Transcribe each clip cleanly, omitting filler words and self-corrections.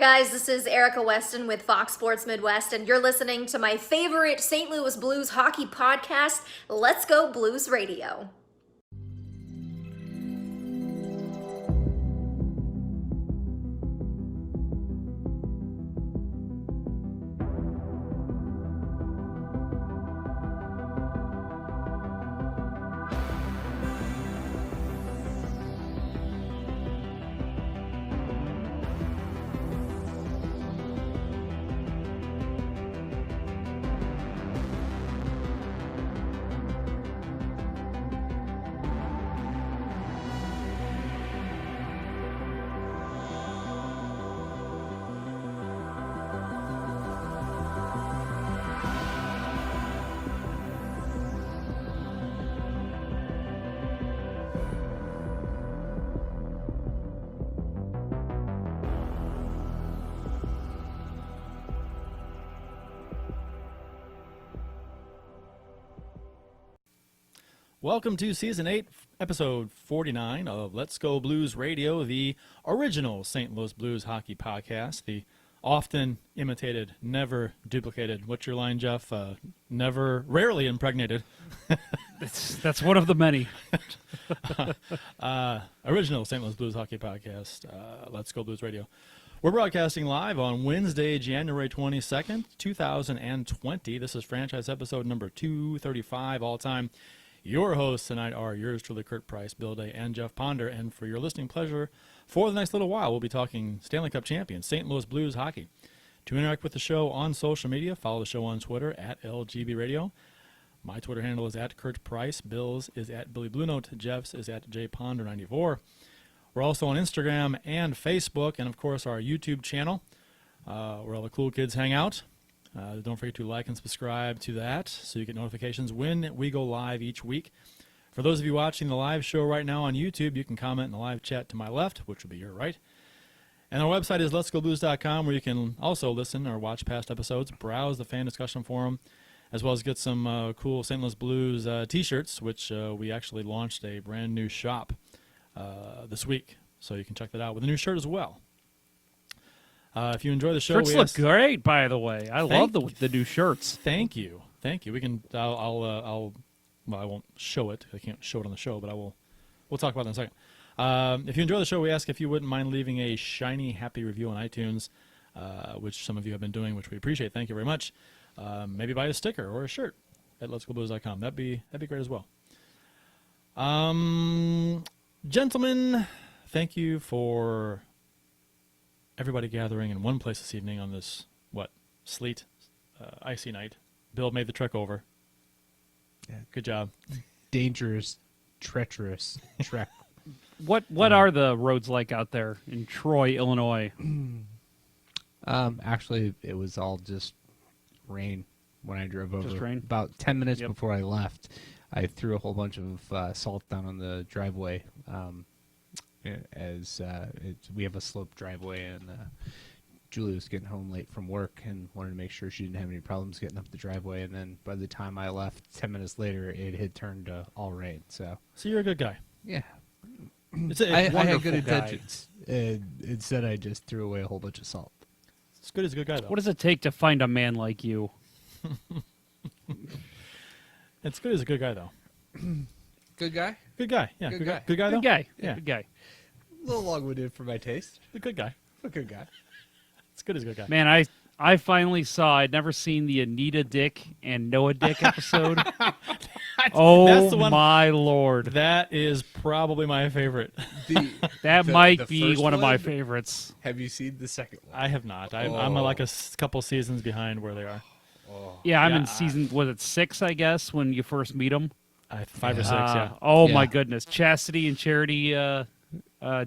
guys? This is Erica Weston with Fox Sports Midwest, and you're listening to my favorite St. Louis Blues hockey podcast, Let's Go Blues Radio. Welcome to Season 8, Episode 49 of Let's Go Blues Radio, the original St. Louis Blues hockey podcast, the often imitated, never duplicated. What's your line, Jeff? Rarely impregnated. That's one of the many. Original St. Louis Blues hockey podcast, Let's Go Blues Radio. We're broadcasting live on Wednesday, January 22nd, 2020. This is franchise episode number 235 all time. Your hosts tonight are yours truly, Kurt Price, Bill Day, and Jeff Ponder. And for your listening pleasure, for the next little while, we'll be talking Stanley Cup champions, St. Louis Blues hockey. To interact with the show on social media, follow the show on Twitter at LGB Radio. My Twitter handle is at Kurt Price. Bill's is at Billy Blue Note. Jeff's is at JPonder94. We're also on Instagram and Facebook, and of course our YouTube channel, where all the cool kids hang out. Don't forget to like and subscribe to that so you get notifications when we go live each week. For those of you watching the live show right now on YouTube, you can comment in the live chat to my left, which will be your right. And our website is letsgoblues.com, where you can also listen or watch past episodes, browse the fan discussion forum, as well as get some cool St. Louis Blues T-shirts, which we actually launched a brand new shop this week. So you can check that out with a new shirt as well. If you enjoy the show, Shirts look great, by the way. I love the new shirts. Thank you. We can. Well, I won't show it. I can't show it on the show, but I will. We'll talk about that in a second. If you enjoy the show, we ask if you wouldn't mind leaving a shiny, happy review on iTunes, which some of you have been doing, which we appreciate. Thank you very much. Maybe buy a sticker or a shirt at letsgoblues.com. That'd be great as well. Gentlemen, thank you for everybody gathering in one place this evening on this, sleet, icy night. Bill made the trek over. Yeah, good job. Dangerous, treacherous trek. What are the roads like out there in Troy, Illinois? Actually, it was all just rain when I drove over. Just rain? About 10 minutes before I left, I threw a whole bunch of salt down on the driveway. We have a sloped driveway, and Julie was getting home late from work and wanted to make sure she didn't have any problems getting up the driveway. And then by the time I left, 10 minutes later, it had turned to all rain. So you're a good guy. Yeah. I had good intentions. Instead, I just threw away a whole bunch of salt. As good as a good guy, though. What does it take to find a man like you? It's good as a good guy, though. Good guy? Good guy. Yeah. Good guy. Good guy, though? Good guy. Yeah. Good guy. A little long-winded for my taste. A good guy. A good guy. It's good as a good guy. Man, I finally saw. I'd never seen the Anita Dick and Noah Dick episode. That's the one, my Lord. That is probably my favorite. That might the be first one of my one? favorites. Have you seen the second one? I have not. I'm like a couple seasons behind where they are. Yeah, I'm in season, was it 6, I guess, when you first meet them? 5 or 6, yeah. Oh, Yeah. my goodness. Chastity and Charity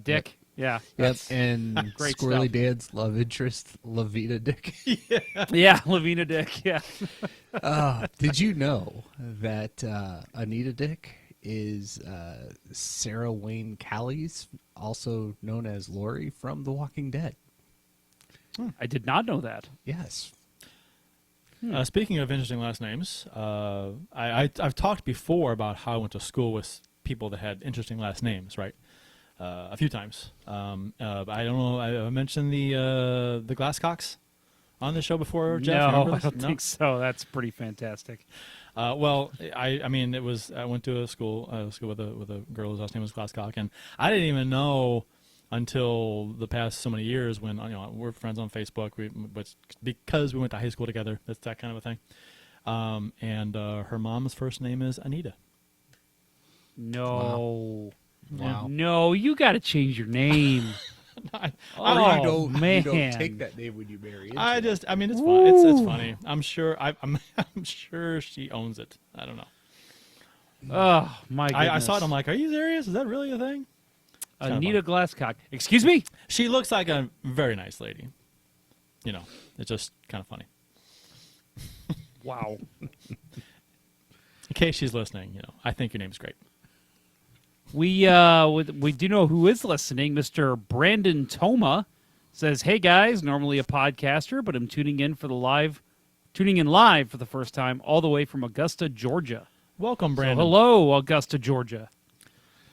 Dick. Yeah. Yep, and great Squirrely stuff. Dan's love interest, Lavita Dick. Yeah, Lavina Dick, yeah. Did you know that Anita Dick is Sarah Wayne Callies, also known as Lori from The Walking Dead? I did not know that. Yes. Speaking of interesting last names, I've talked before about how I went to school with people that had interesting last names, right? a few times. I don't know. I mentioned the Glasscocks on the show before, Jeff. You No, remember I this? don't No? think so. That's pretty fantastic. Well, I mean, it was. I went to a school with a girl whose last name was Glasscock, and I didn't even know until the past so many years when we're friends on Facebook. But because we went to high school together, that's that kind of a thing. And her mom's first name is Anita. No. Wow. No, you got to change your name. Or you don't man. take that name when you marry. Into I it. mean, it's fun. It's funny. I'm sure. I'm sure she owns it. I don't know. Oh, my goodness. I saw it. I'm like, are you serious? Is that really a thing? kinda Anita Glasscock. Excuse me? She looks like a very nice lady. It's just kind of funny. Wow. In case she's listening, I think your name's great. We do know who is listening. Mr. Brandon Toma says, "Hey guys, normally a podcaster, but I'm tuning in live for the first time, all the way from Augusta, Georgia." Welcome, So, Brandon. hello, Augusta, Georgia.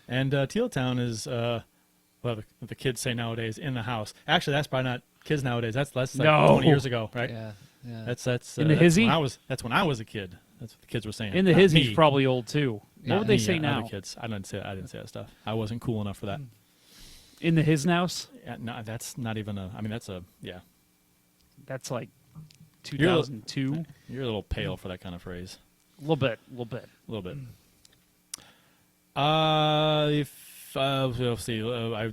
And Teal Town is, what the kids say nowadays, in the house. Actually, that's probably not kids nowadays. That's like No. 20 years ago, right? Yeah. That's In the that's hizzy? That's when I was a kid. That's what the kids were saying. In the Not his, me. he's probably old too. Yeah. What would they Me, say now? Other kids. I didn't say that stuff. I wasn't cool enough for that. In the his house? No, that's not even a. I mean, that's a. Yeah, That's like You're a- 2002. you're a little pale for that kind of phrase. A little bit. A little bit. Let's see.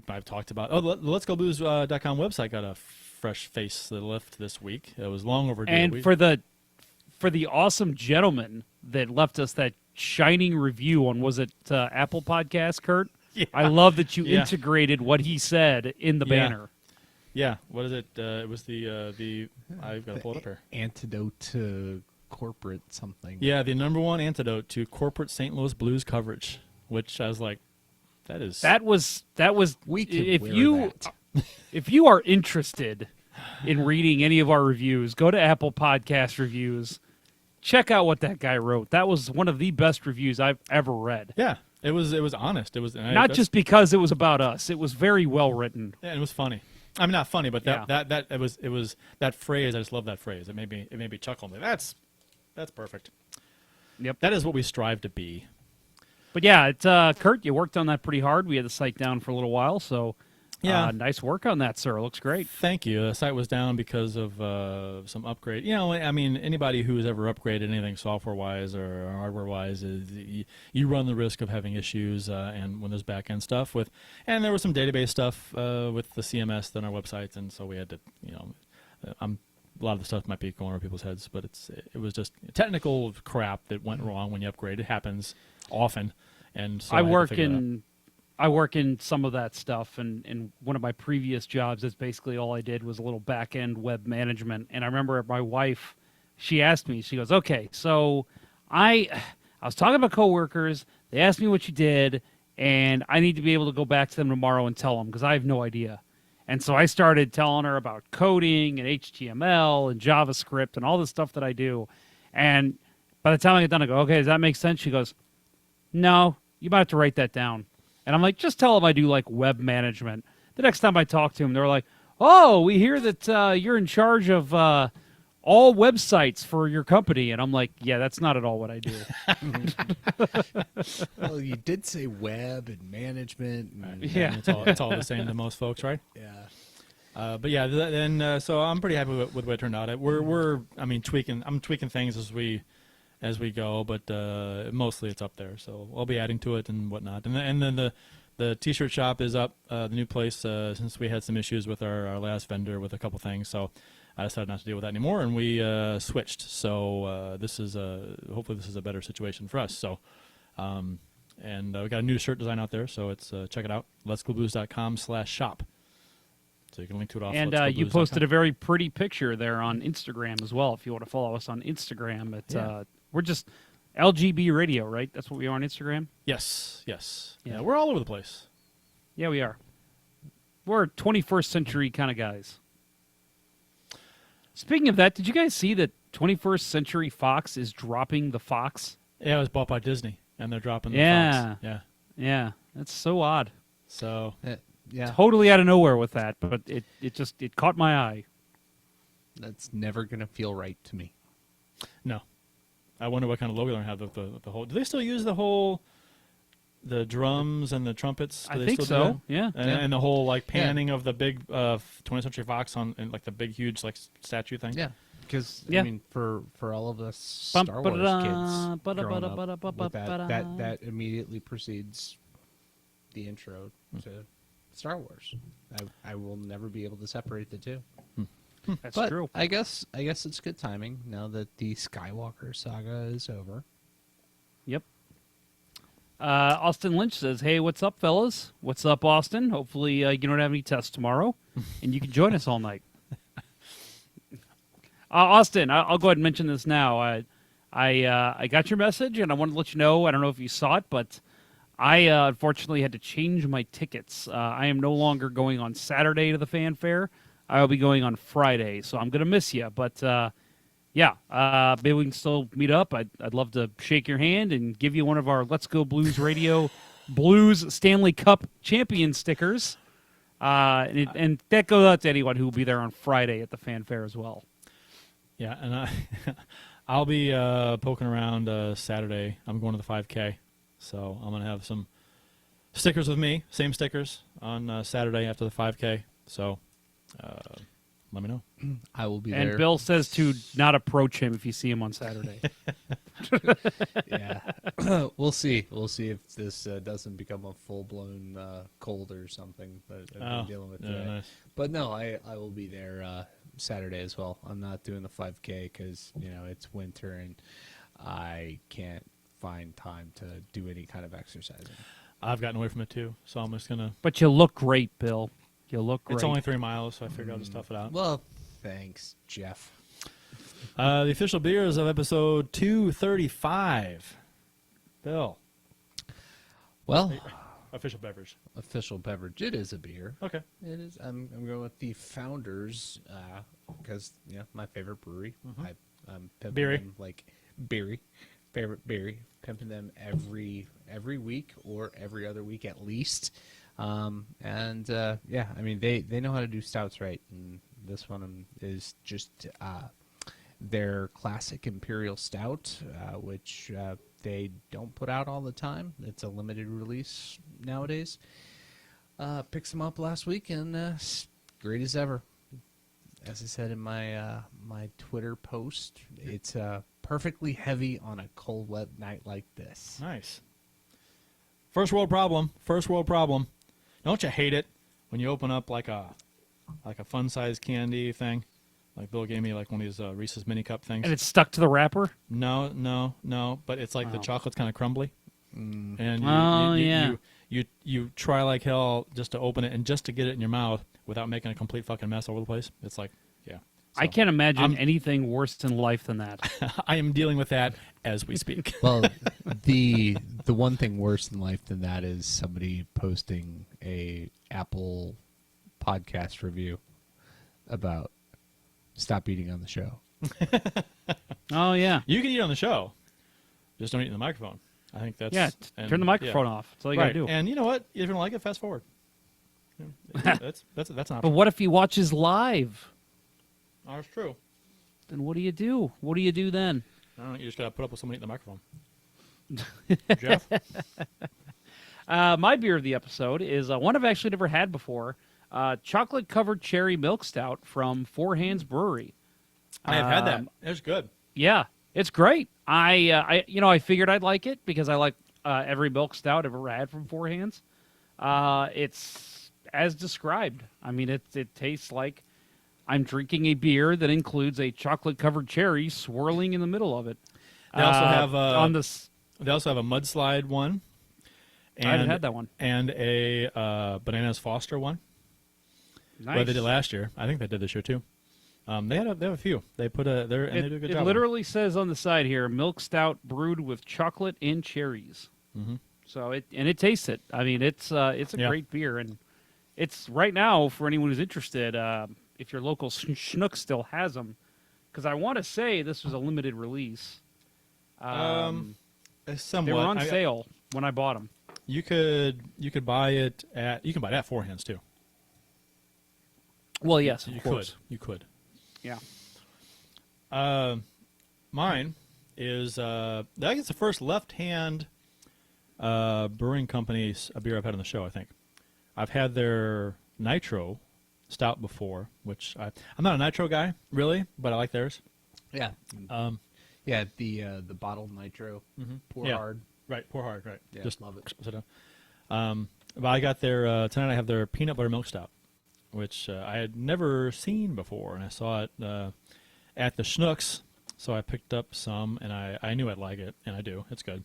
I've talked about. Oh, the Let's Go Blues.com website got a fresh facelift this week. It was long overdue. And for the awesome gentleman that left us that shining review on, was it Apple Podcast, Kurt? Yeah. I love that you Yeah. integrated what he said in the Yeah. banner. Yeah, what is it? It was the I've got to pull it up here. Antidote to corporate something. Yeah, the #1 antidote to corporate St. Louis Blues coverage, which I was like, that was We can if wear you that. if you are interested in reading any of our reviews, go to Apple Podcast reviews. Check out what that guy wrote. That was one of the best reviews I've ever read. yeah. It was honest. It was Not just because it was about us. It was very well written. yeah, it was funny. I mean, not funny, but Yeah. that it was that phrase. I just love that phrase. It made me chuckle. I'm like, that's perfect. Yep. That is what we strive to be. But yeah, Kurt, you worked on that pretty hard. We had the site down for a little while, so Yeah. nice work on that, sir. Looks great. Thank you. The site was down because of some upgrade. I mean, anybody who's ever upgraded anything software-wise or hardware-wise, you run the risk of having issues and when there's back-end stuff and there was some database stuff with the CMS on our websites, and so we had to, a lot of the stuff might be going over people's heads, but it was just technical crap that went wrong when you upgrade. It happens often, and so I had to work figure it out. I work in some of that stuff, and one of my previous jobs is basically all I did was a little back-end web management. And I remember my wife, she asked me, she goes, "Okay, so I was talking about coworkers. They asked me what you did, and I need to be able to go back to them tomorrow and tell them because I have no idea." And so I started telling her about coding and HTML and JavaScript and all the stuff that I do. And by the time I get done, I go, "Okay, does that make sense?" She goes, "No, you might have to write that down." And I'm like, "Just tell them I do like web management." The next time I talk to them, they're like, "Oh, we hear that you're in charge of all websites for your company." And I'm like, "Yeah, that's not at all what I do." Well, you did say web and management. And, Yeah. It's all the same to most folks, right? yeah. But yeah, then so I'm pretty happy with the way it turned out. I'm tweaking things as we go, but mostly it's up there. So I'll be adding to it and whatnot. And then the T-shirt shop is up, the new place, since we had some issues with our last vendor with a couple things. So I decided not to deal with that anymore, and we switched. So hopefully this is a better situation for us. So. And we got a new shirt design out there, so it's check it out. letsgoblues.com/shop. So you can link to it off. And you posted a very pretty picture there on Instagram as well. If you want to follow us on Instagram, we're just LGB Radio, right? That's what we are on Instagram. Yes. Yeah. Yeah, we're all over the place. Yeah, we are. We're 21st century kind of guys. Speaking of that, did you guys see that 21st Century Fox is dropping the Fox? Yeah, it was bought by Disney, and they're dropping the Yeah. Fox. Yeah. Yeah, that's so odd. So Yeah, Totally out of nowhere with that, but it caught my eye. that's never gonna feel right to me. no, I wonder what kind of logo they're gonna have the whole. Do they still use the drums and the trumpets? Do I they think still do so. that? Yeah. And the whole like panning of the big 20th Century Fox on and like the big huge like statue thing. Yeah, because Yeah. I mean, for all of us Star Wars kids growing up with that immediately precedes the intro to Star Wars. I will never be able to separate the two. That's But true. I guess it's good timing now that the Skywalker saga is over. Yep. Austin Lynch says, "Hey, what's up, fellas? What's up, Austin? Hopefully you don't have any tests tomorrow, and you can join us all night." Austin, I'll go ahead and mention this now. I got your message, and I wanted to let you know. I don't know if you saw it, but I unfortunately had to change my tickets. I am no longer going on Saturday to the fanfare. I will be going on Friday, so I'm going to miss you. But yeah, maybe we can still meet up. I'd love to shake your hand and give you one of our Let's Go Blues Radio Blues Stanley Cup champion stickers. And that goes out to anyone who will be there on Friday at the fanfare as well. Yeah, and I'll be poking around Saturday. I'm going to the 5K, so I'm gonna have some stickers with me, same stickers on Saturday after the 5K. So let me know. I will be And there. Bill says to not approach him if you see him on Saturday. Yeah, we'll see. We'll see if this doesn't become a full blown cold or something. But I've been dealing with today. Nice. But no, I will be there Saturday as well. I'm not doing the 5K because it's winter and I can't find time to do any kind of exercising. I've gotten away from it too, so I'm just gonna. But you look great, Bill. You look great. It's only 3 miles, so I figured I'll just tough it out. Well, thanks, Jeff. The official beers of episode 235. Bill, Well, official beverage. official beverage. It is a beer. Okay. It is. I'm going with the Founders because my favorite brewery. I'm pimping Beery. them like beery, favorite beery. Pimping them every week or every other week at least. And yeah, I mean they know how to do stouts right, and this one is just their classic imperial stout, which they don't put out all the time. It's a limited release nowadays. Picked some up last week and great as ever. As I said in my my Twitter post, it's perfectly heavy on a cold, wet night like this. Nice. First world problem. First world problem. Don't you hate it when you open up like a fun sized candy thing? Like Bill gave me like one of these Reese's mini cup things. And it's stuck to the wrapper? No. But it's like the chocolate's kind of crumbly. And yeah. you try like hell just to open it and just to get it in your mouth without making a complete fucking mess all over the place. It's like, yeah. So, I can't imagine anything worse in life than that. I am dealing with that as we speak. Well, the one thing worse in life than that is somebody posting a Apple podcast review about stop eating on the show. Oh, yeah. You can eat on the show, just don't eat in the microphone. I think that's Turn the microphone off. That's all you got to do. And you know what? If you don't like it, fast forward. That's an option. But what if he watches live? Oh, that's true. Then what do you do? What do you do then? I don't know. You just gotta put up with someone eating the microphone. Jeff? My beer of the episode is one I've actually never had before. Chocolate-covered cherry milk stout from Four Hands Brewery. I have had that. It's good. Yeah, it's great. I figured I'd like it because I like every milk stout I've ever had from Four Hands. It's as described. I mean, it tastes like I'm drinking a beer that includes a chocolate-covered cherry swirling in the middle of it. They also have on this. They also have a mudslide one. I haven't had that one. And a Bananas Foster one. Nice. Well, they did last year. I think they did this year too. They have a few. They put they do a good job. It literally says on the side here, milk stout brewed with chocolate and cherries. Mm-hmm. So it tastes it. I mean, it's a great beer, and it's right now for anyone who's interested. If your local Schnook still has them, because I want to say this was a limited release. Somewhat. They were on sale when I bought them. You could buy it at Four Hands too. Well, yes, You of course. could. Yeah. Mine is I think it's the first left-hand brewing company's a beer I've had on the show. I think I've had their Nitro Stout before, which I'm not a Nitro guy really, but I like theirs. Yeah. Yeah, the bottled nitro, pour Yeah. hard. Right, pour hard. Right, Yeah, just love it. sit down. But I got their tonight. I have their peanut butter milk stout, which I had never seen before, and I saw it at the Schnucks, so I picked up some, and I knew I'd like it, and I do. It's good.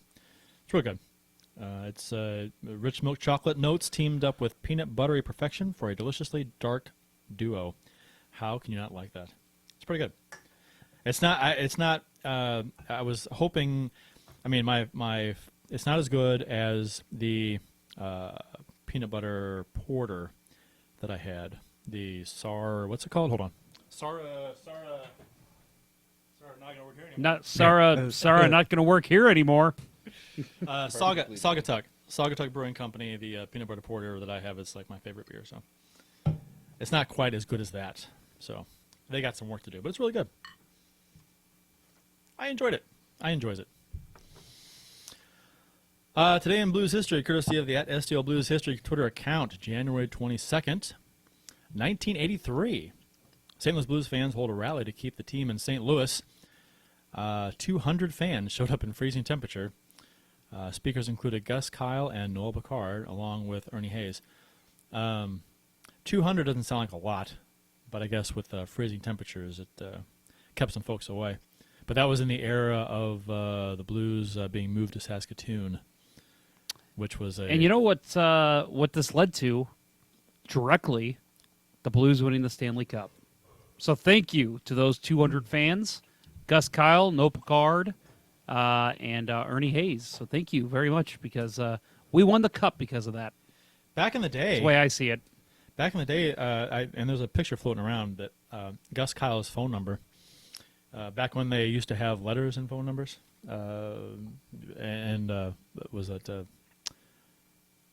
It's real good. It's rich milk chocolate notes teamed up with peanut buttery perfection for a deliciously dark duo. How can you not like that? It's pretty good. It's not. I was hoping. I mean, my. It's not as good as the peanut butter porter that I had. The What's it called? Hold on. Not gonna work here anymore. Not Sarah, not going to work here anymore. Saugatuck Brewing Company. The peanut butter porter that I have is like my favorite beer. So it's not quite as good as that. So they got some work to do, but it's really good. I enjoyed it. I enjoys it. Today in Blues history, courtesy of the @STL Blues History Twitter account, January 22nd, 1983. St. Louis Blues fans hold a rally to keep the team in St. Louis. 200 fans showed up in freezing temperature. Speakers included Gus Kyle and Noel Picard, along with Ernie Hayes. 200 doesn't sound like a lot, but I guess with freezing temperatures, it kept some folks away. But that was in the era of the Blues being moved to Saskatoon, which was a... And you know what this led to? Directly, the Blues winning the Stanley Cup. So thank you to those 200 fans, Gus Kyle, No Picard, and Ernie Hayes. So thank you very much, because we won the Cup because of that. Back in the day... That's the way I see it. Back in the day, and there's a picture floating around that Gus Kyle's phone number, back when they used to have letters and phone numbers, was it...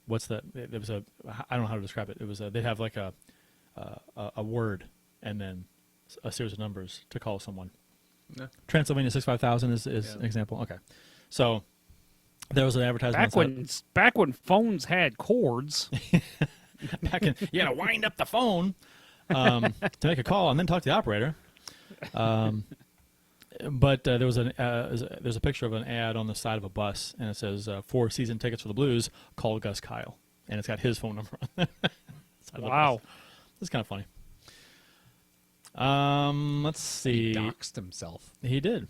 what's that? It was I don't know how to describe it. It was they'd have like a word and then a series of numbers to call someone. Yeah. Transylvania 65000 is an example. Okay, so there was an advertisement. Back when phones had cords. Back in, you had to wind up the phone to make a call and then talk to the operator. But there's a picture of an ad on the side of a bus, and it says 4 season tickets for the Blues. Call Gus Kyle, and it's got his phone number on the side of the Wow, bus. It's kind of funny. Let's see. He doxed himself. He did.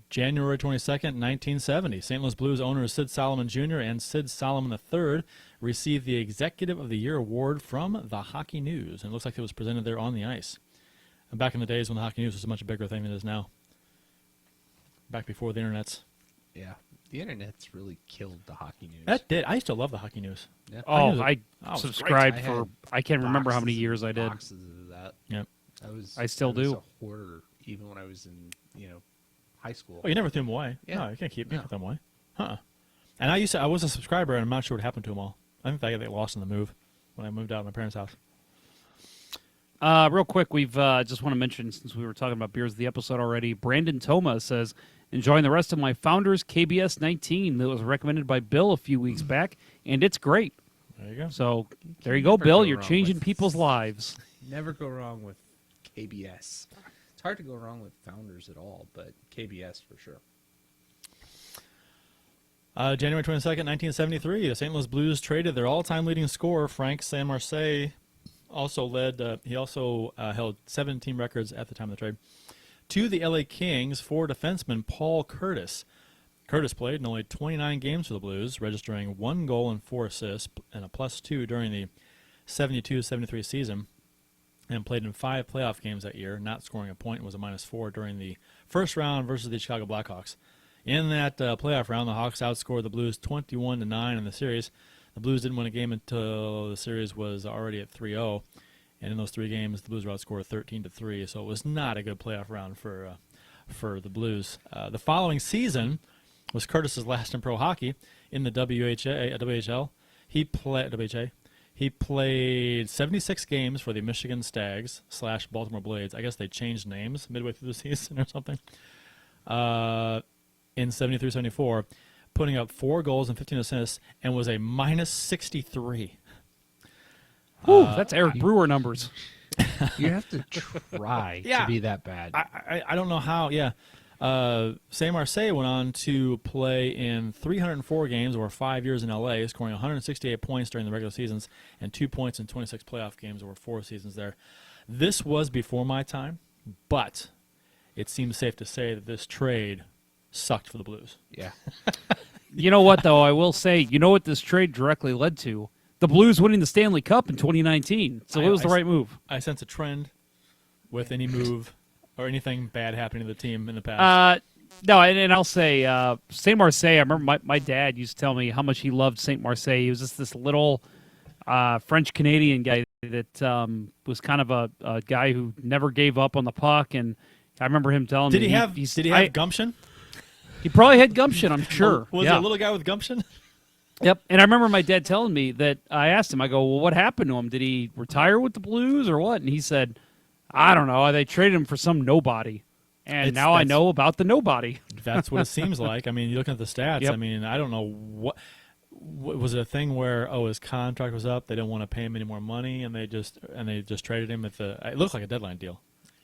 January 22nd, 1970. St. Louis Blues owners Sid Solomon Jr. and Sid Solomon III received the Executive of the Year award from the Hockey News, and it looks like it was presented there on the ice. And back in the days when the Hockey News was a much bigger thing than it is now. Back before the internets. Yeah, the internet's really killed the hockey news. That did. I used to love the Hockey News. Yeah. I was subscribed great. for I can't remember how many years I did. Boxes of that. Yep. I still was do. a hoarder, even when I was in high school. Oh, you never threw them away. Yeah. No, you can't keep No. them away. And I was a subscriber, and I'm not sure what happened to them all. I think they got lost in the move when I moved out of my parents' house. Real quick, we've just want to mention, since we were talking about beers of the episode already, Brandon Toma says, enjoying the rest of my Founders KBS 19 that was recommended by Bill a few weeks back, and it's great. There you go. So there you go, Never Bill. go You're wrong changing with- people's lives. Never go wrong with KBS. It's hard to go wrong with Founders at all, but KBS for sure. January 22nd, 1973, the St. Louis Blues traded their all-time leading scorer, Frank Saint-Marseille. He also held 7 team records at the time of the trade. To the LA Kings for defenseman Paul Curtis. Curtis played in only 29 games for the Blues, registering 1 goal and 4 assists and a +2 during the 72-73 season, and played in 5 playoff games that year, not scoring a point, and was a -4 during the first round versus the Chicago Blackhawks. In that playoff round, the Hawks outscored the Blues 21-9 in the series. The Blues didn't win a game until the series was already at 3-0, and in those 3 games, the Blues were outscored 13-3. So it was not a good playoff round for the Blues. The following season, was Curtis's last in pro hockey in the WHL. He played 76 games for the Michigan Stags / Baltimore Blades. I guess they changed names midway through the season or something. In 73-74, putting up 4 goals and 15 assists, and was a -63. Whew, that's Eric Brewer numbers. You have to try to be that bad. I don't know how. Yeah. Saint Marseille went on to play in 304 games over 5 years in LA, scoring 168 points during the regular seasons and 2 points in 26 playoff games over 4 seasons there. This was before my time, but it seems safe to say that this trade sucked for the Blues. Yeah. You know what, though? I will say, you know what this trade directly led to? The Blues winning the Stanley Cup in 2019. So it was the right move. I sense a trend with any move or anything bad happening to the team in the past. No, and I'll say Saint Marseille. I remember my dad used to tell me how much he loved Saint Marseille. He was just this little French Canadian guy that was kind of a guy who never gave up on the puck. And I remember him telling me, did he have gumption? He probably had gumption, I'm sure. Was he a little guy with gumption? Yep. And I remember my dad telling me that I asked him, I go, well, what happened to him? Did he retire with the Blues or what? And he said, I don't know. They traded him for some nobody. And now I know about the nobody. That's what it seems like. I mean, you look at the stats. Yep. I mean, I don't know what was it a thing where his contract was up, they didn't want to pay him any more money, and they just traded him at the. It looked like a deadline deal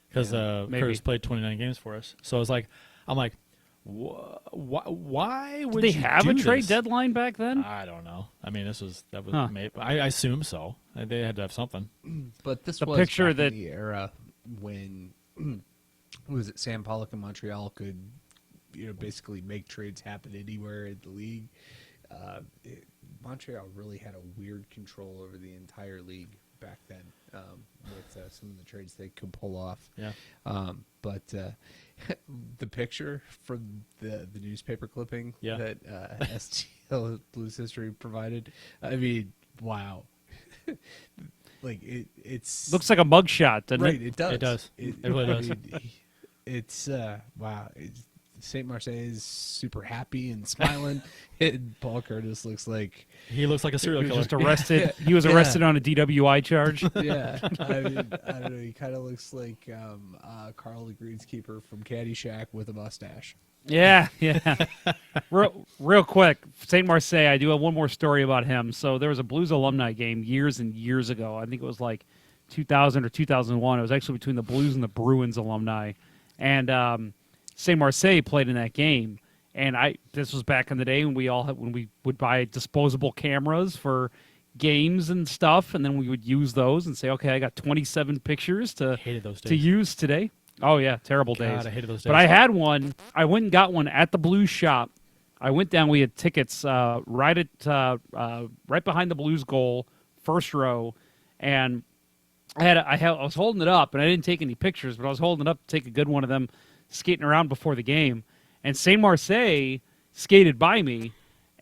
because Curtis played 29 games for us. So it's like I'm like, why would they have a trade this? Deadline back then? I don't know. I mean, that was made. I assume so. They had to have something. But this The was picture back that- in the era when was it Sam Pollock in Montreal could basically make trades happen anywhere in the league. Montreal really had a weird control over the entire league back then with some of the trades they could pull off. Yeah. But the picture from the newspaper clipping that STL Blues History provided, I mean, wow. Like it's Looks like a mugshot, doesn't right. it? It does. It does. It really does. It's wow. Saint Marseille is super happy and smiling. And Paul Curtis looks like He looks like a serial He was killer. just arrested. He was arrested on a DWI charge. yeah. I mean, I don't know. He kind of looks like Carl the Greenskeeper from Caddyshack with a mustache. Yeah. Real quick, Saint Marseille. I do have one more story about him. So there was a Blues alumni game years and years ago. I think it was like 2000 or 2001. It was actually between the Blues and the Bruins alumni, and Saint Marseille played in that game. And this was back in the day when when we would buy disposable cameras for games and stuff, and then we would use those and say, okay, I got 27 pictures to Hated those days. to use today. Oh yeah, terrible God, days. I hated those days. But I had one. I went and got one at the Blues shop. I went down. We had tickets right behind the Blues goal, first row, and I was holding it up, and I didn't take any pictures, but I was holding it up to take a good one of them skating around before the game. And Saint Marseille skated by me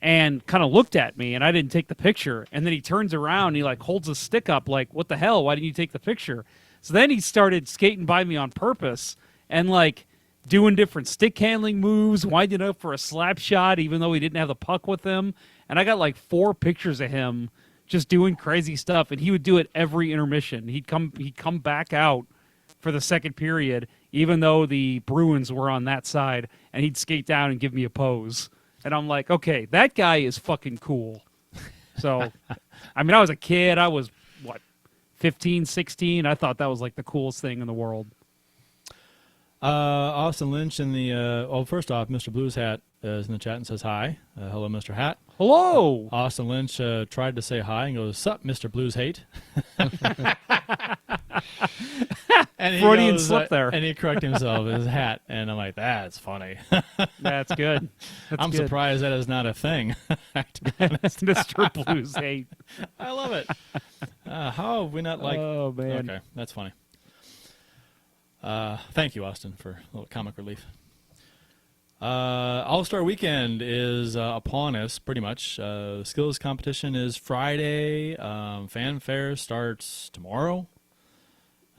and kind of looked at me, and I didn't take the picture. And then he turns around, and he like holds his stick up, like, "What the hell? Why didn't you take the picture?" So then he started skating by me on purpose and like doing different stick handling moves, winding up for a slap shot, even though he didn't have the puck with him. And I got like 4 pictures of him just doing crazy stuff, and he would do it every intermission. He'd come back out for the second period, even though the Bruins were on that side, and he'd skate down and give me a pose. And I'm like, okay, that guy is fucking cool. So, I mean, I was a kid. I was, 15, 16? I thought that was like the coolest thing in the world. Austin Lynch in the first off, Mr. Blues Hat is in the chat and says hi. Hello, Mr. Hat. Hello. Austin Lynch tried to say hi and goes, "Sup, Mr. Blues Hate." And he Freudian goes, slip there. and he corrected himself with his hat, and I'm like, that's funny. That's good. I'm good. surprised that is not a thing. To be honest. Mr. Blues Hate. I love it. How have we not like? Oh, man. Okay, that's funny. Thank you, Austin, for a little comic relief. All-Star Weekend is upon us, pretty much. Skills competition is Friday. Fanfare starts tomorrow.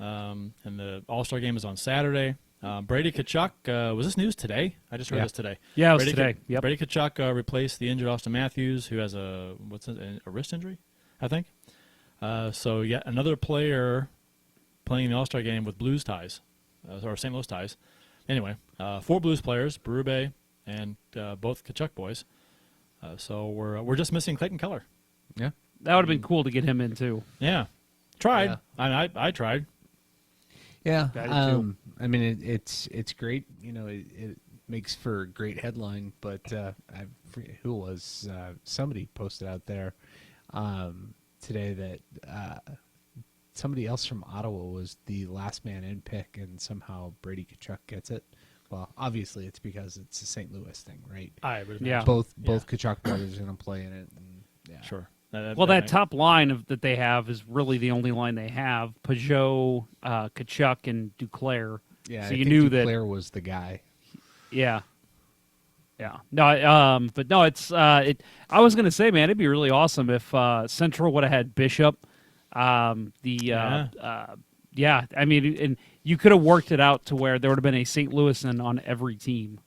And the All-Star game is on Saturday. Brady Tkachuk, was this news today? I just heard Yeah. this today. Yeah, it was Brady today. Yep. Brady Tkachuk replaced the injured Austin Matthews, who has a wrist injury, I think. So yet another player playing in the All-Star game with Blues ties, or St. Louis ties. Anyway, 4 Blues players, Berube and both Tkachuk boys. So we're just missing Clayton Keller. Yeah. That would have been cool to get him in too. Yeah, tried. Yeah. I tried. Yeah, I did too. I mean it's great. You know, it makes for a great headline. But I forget who it was, somebody posted out there today that somebody else from Ottawa was the last man in pick, and somehow Brady Tkachuk gets it. Well, obviously it's because it's a St. Louis thing, right? I would Yeah. Both Tkachuk brothers are going to play in it. And, yeah. Sure. Well, that top line that they have is really the only line they have. Peugeot, Tkachuk, and Duclair. Yeah, So I you think knew that. Duclair was the guy. Yeah. Yeah. No, but no, it's I was gonna say, man, it'd be really awesome if Central would have had Bishop. I mean, and you could have worked it out to where there would have been a St. Louisan on every team.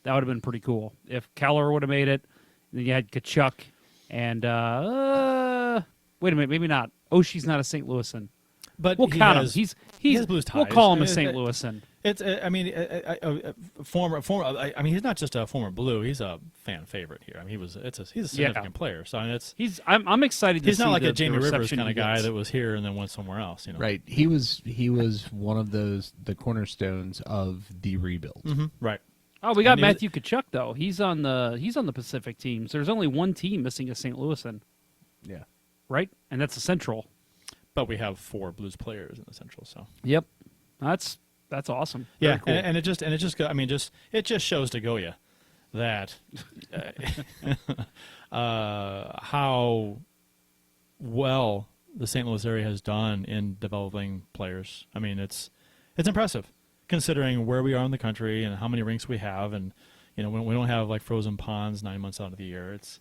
That would have been pretty cool. If Keller would have made it, then you had Tkachuk and wait a minute, maybe not. Oshie's not a St. Louisan. But We'll he count has, him. he has Blues ties. We'll call him I a mean, St. Louisan. It's I mean a former. I mean he's not just a former Blue. He's a fan favorite here. I mean he's a significant player. So I mean I'm excited to he's see not like the a Jamie Rivers reception kind of he guy gets. that was here and then went somewhere else. You know. Right. He was one of the cornerstones of the rebuild. Mm-hmm. Right. Oh, we got And he was- Matthew Tkachuk though. He's on the Pacific teams. There's only one team missing a St. Louisan, Yeah. right? And that's the Central. But we have 4 Blues players in the Central. So Yep. That's awesome. yeah, Very cool. and it just shows to Goya that how well the St. Louis area has done in developing players. I mean, it's impressive considering where we are in the country and how many rinks we have, and you know we don't have like frozen ponds 9 months out of the year. It's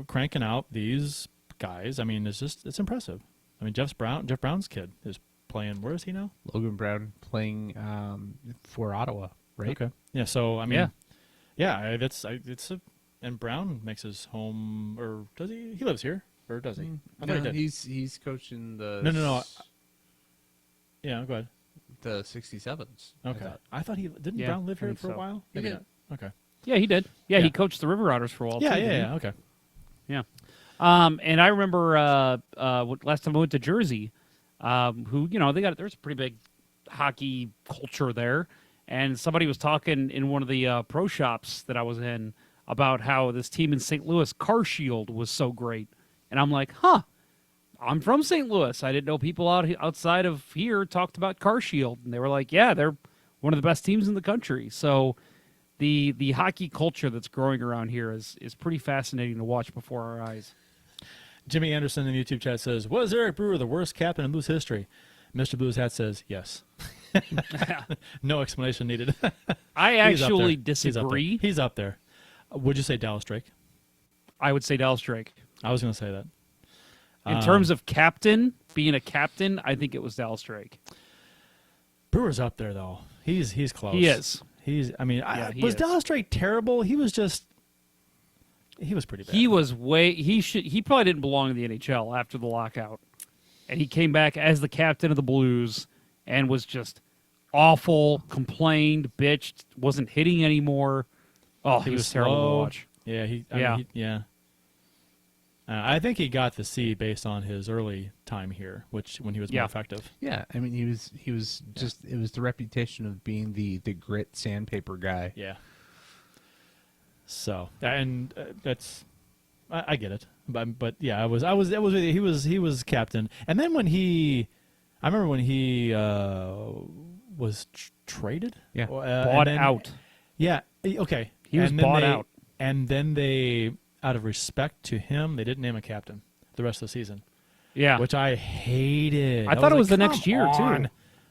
cranking out these guys. I mean, it's impressive. I mean, Jeff Brown's kid is playing. Where is he now? Logan Brown playing for Ottawa, right? Okay. Yeah. So I mean, and Brown makes his home, or does he? He lives here, or does he? I thought he did. He's coaching the No. Yeah, go ahead. the 67s. Okay. I thought he didn't. Yeah, Brown live I here think for a so. while. He Maybe did. not. Okay. Yeah, he did. Yeah, Yeah. he coached the River Otters for a while. Yeah. too, didn't he? Yeah. Okay. Yeah. And I remember last time I went to Jersey, who, you know, there's a pretty big hockey culture there. And somebody was talking in one of the pro shops that I was in about how this team in St. Louis, Car Shield, was so great. And I'm like, I'm from St. Louis. I didn't know people outside of here talked about Car Shield. And they were like, yeah, they're one of the best teams in the country. So the hockey culture that's growing around here is pretty fascinating to watch before our eyes. Jimmy Anderson in the YouTube chat says, "Was Eric Brewer the worst captain in Blues history?" Mr. Blues Hat says, "Yes." No explanation needed. I He's up actually there. disagree. He's up there. Would you say Dallas Drake? I would say Dallas Drake. I was going to say that. In terms of being a captain, I think it was Dallas Drake. Brewer's up there though. He's close. He is. Was Dallas Drake terrible? He was pretty bad. He probably didn't belong in the NHL after the lockout. And he came back as the captain of the Blues and was just awful, complained, bitched, wasn't hitting anymore. Oh, he was terrible slow. to watch. Yeah, I think he got the C based on his early time here, when he was more effective. Yeah, I mean he was just it was the reputation of being the grit sandpaper guy. Yeah. So and that's I get it, but yeah, he was captain, and then I remember when he was traded. Yeah. Bought out. Yeah. Okay. He was bought out. And then they, out of respect to him, they didn't name a captain the rest of the season. Yeah. Which I hated. I thought it was the like, next come year, on. too.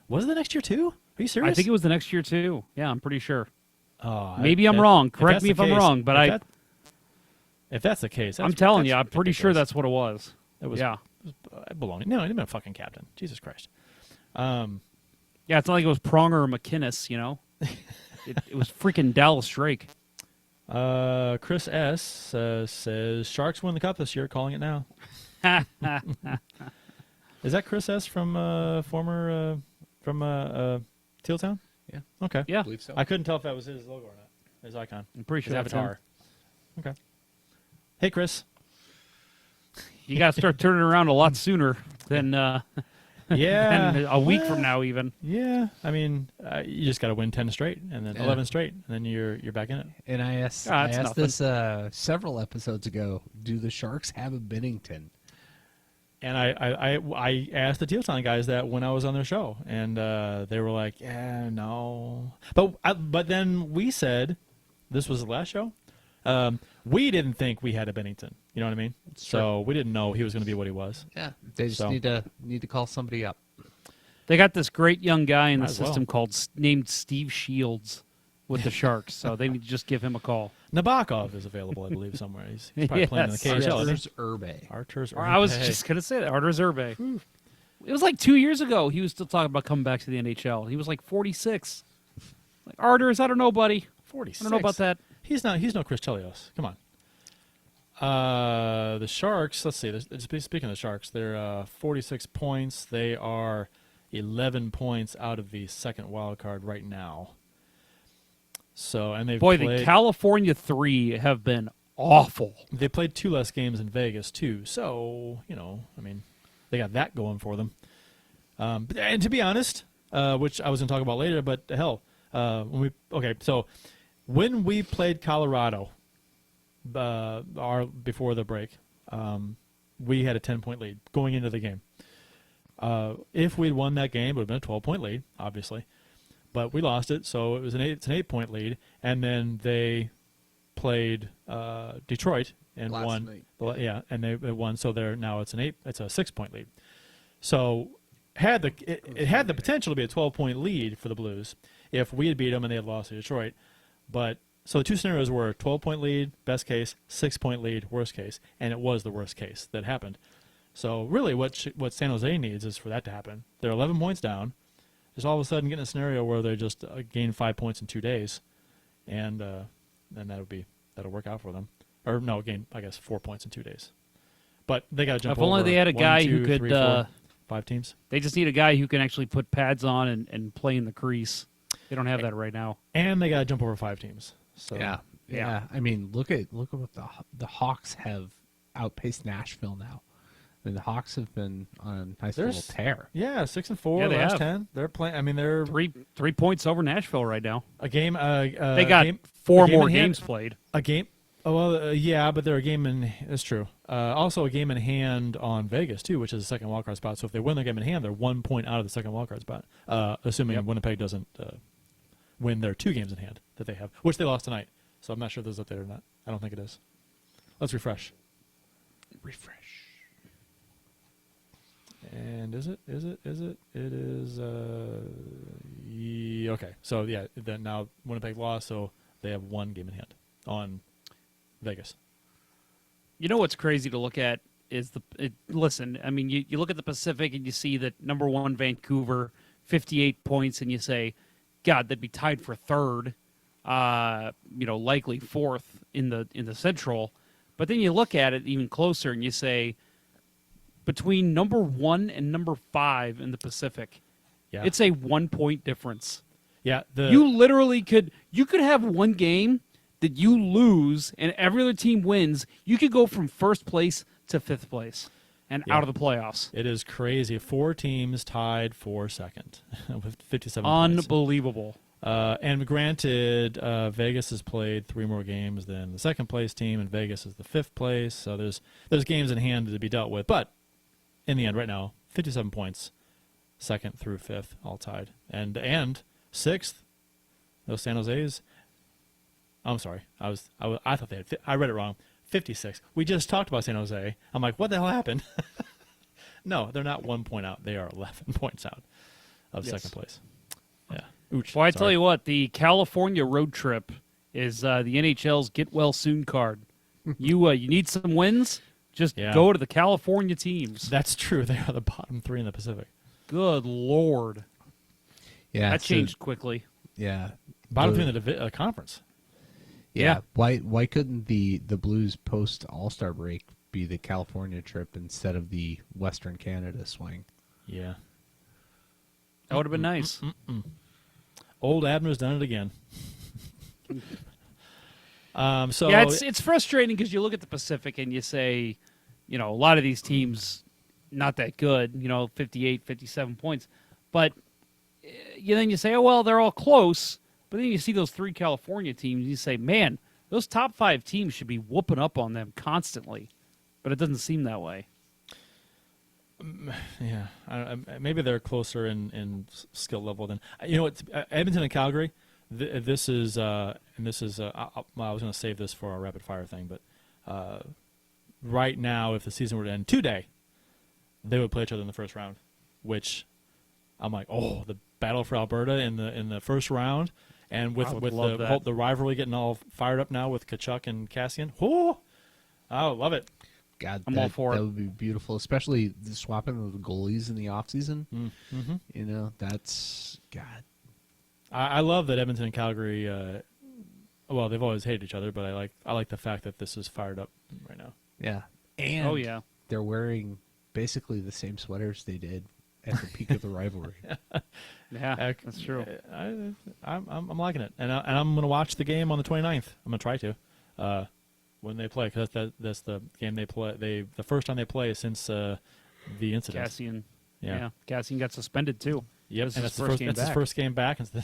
Was it the next year, too? Are you serious? I think it was the next year, too. Yeah, I'm pretty sure. Oh, Maybe I'm wrong. Correct me if I'm wrong, but if that's the case, I'm telling you, I'm pretty sure that's what it was. It was yeah. baloney. No, he didn't a fucking captain. Jesus Christ. Yeah, it's not like it was Pronger or McInnes, it was freaking Dallas Drake. Chris S says Sharks win the cup this year. Calling it now. Is that Chris S from former Tealtown? Yeah. Okay. Yeah. I believe so. I couldn't tell if that was his logo or not. His icon. I'm pretty His sure that's avatar. Okay. Hey, Chris. You got to start turning around a lot sooner than Yeah. than a week from now, even. Yeah. I mean, you just got to win 10 straight and then 11 straight, and then you're back in it. And I asked, That's this several episodes ago. Do the Sharks have a Binnington? And I asked the Tealtown guys that when I was on their show, and they were like, "Yeah, no." But then we said, this was the last show. We didn't think we had a Binnington. You know what I mean? So we didn't know he was going to be what he was. Yeah, they just need to call somebody up. They got this great young guy in the Might as well. system named Steve Shields with the Sharks, so they need to just give him a call. Nabokov is available, I believe, somewhere. He's probably playing in the Yes. KHL. Arturs Urbe. Arturs Or I was Urbe. just gonna say that Arturs Urbe. It was like 2 years ago. He was still talking about coming back to the NHL. He was like 46. Like Arturs, I don't know, buddy. 46. I don't know about that. He's no Chris Chelios. Come on. The Sharks, let's see. Speaking of the Sharks, they're 46 points. They are 11 points out of the second wild card right now. So, and they've Boy, played, the California 3 have been awful. they played 2 less games in Vegas too. So, I mean, they got that going for them. And to be honest, which I was going to talk about later, but hell, when we played Colorado, before the break, we had a 10-point lead going into the game. If we'd won that game, it would have been a 12-point lead, obviously. But we lost it, so it's an 8-point lead. And then they played Detroit and Last won. night. Yeah, and they won. So now it's a 6-point lead. So it had the potential to be a 12-point lead for the Blues if we had beat them and they had lost to Detroit. But so the two scenarios were 12-point lead, best case, 6-point lead, worst case, and it was the worst case that happened. So really, what San Jose needs is for that to happen. They're 11 points down. Just all of a sudden get in a scenario where they just gain 5 points in 2 days, and then that'll work out for them. Or no, gain 4 points in 2 days. But they got to jump If over only they had a 1, guy 2, who could. 3, 4, 5 teams. They just need a guy who can actually put pads on and play in the crease. They don't have that right now. And they got to jump over 5 teams. So Yeah. I mean, look at what the Hawks have outpaced Nashville now. I mean, the Hawks have been on a nice little tear. Yeah, 6-4 Yeah, they last have. 10. They're playing. I mean, they're 3 points over Nashville right now. a game. They got game, 4 a game more in hand- games played. A game. Oh well, yeah, but they're a game in. That's true. Also, a game in hand on Vegas too, which is the second wildcard spot. So if they win their game in hand, they're 1 point out of the second wildcard spot. Assuming Winnipeg doesn't win their 2 games in hand that they have, which they lost tonight. So I'm not sure if this is up there or not. I don't think it is. Let's refresh. And is it? It is. Okay. So yeah, then now Winnipeg lost, so they have 1 game in hand on Vegas. You know what's crazy to look at is listen, I mean, you look at the Pacific and you see that number 1 Vancouver, 58 points, and you say, God, they'd be tied for 3rd, likely 4th in the Central. But then you look at it even closer and you say, between number 1 and number 5 in the Pacific, it's a 1 point difference. Yeah, You literally could have one game that you lose and every other team wins. You could go from 1st place to 5th place and out of the playoffs. It is crazy. 4 teams tied for 2nd with 57 points. Unbelievable. And granted, Vegas has played 3 more games than the 2nd place team, and Vegas is the 5th place. So there's games in hand to be dealt with. But in the end, right now, 57 points, 2nd through 5th, all tied, and 6th. Those San Jose's. I'm sorry, I thought they had. I read it wrong. 56. We just talked about San Jose. I'm like, what the hell happened? No, they're not 1 point out. They are 11 points out of 2nd place. Yeah. Ooch, Well, I sorry. tell you what, the California road trip is the NHL's get well soon card. You need some wins? Just go to the California teams. That's true. They are the bottom 3 in the Pacific. Good Lord. Yeah, That so- changed quickly. Yeah, Bottom the- three in the conference. Yeah. Yeah. Why couldn't the Blues post All-Star break be the California trip instead of the Western Canada swing? Yeah. That would have been nice. Old Abner's done it again. So Yeah, it's frustrating because you look at the Pacific and you say, a lot of these teams not that good, 58, 57 points. But then you say, oh, well, they're all close. But then you see those three California teams and you say, man, those top 5 teams should be whooping up on them constantly. But it doesn't seem that way. yeah, maybe they're closer in skill level than What Edmonton and Calgary. This is I was going to save this for our rapid fire thing, but right now, if the season were to end today, they would play each other in the first round, which I'm like, oh, the battle for Alberta in the first round, and with I would love that. the rivalry getting all fired up now with Kachuk and Cassian. Oh, I love it. God, I'm all for it. That would be beautiful, especially the swapping of the goalies in the offseason. Mm-hmm. That's God. I love that Edmonton and Calgary. Well, they've always hated each other, but I like the fact that this is fired up right now. Yeah, and Oh, yeah. they're wearing basically the same sweaters they did at the peak of the rivalry. Yeah, Heck, that's true. I'm liking it, and I'm going to watch the game on the 29th. I'm going to try to when they play, because that's the game they play. The first time they play since the incident. Cassian. Yeah. Yeah. Cassian got suspended, too. Yep, This and is that's his first game back. And do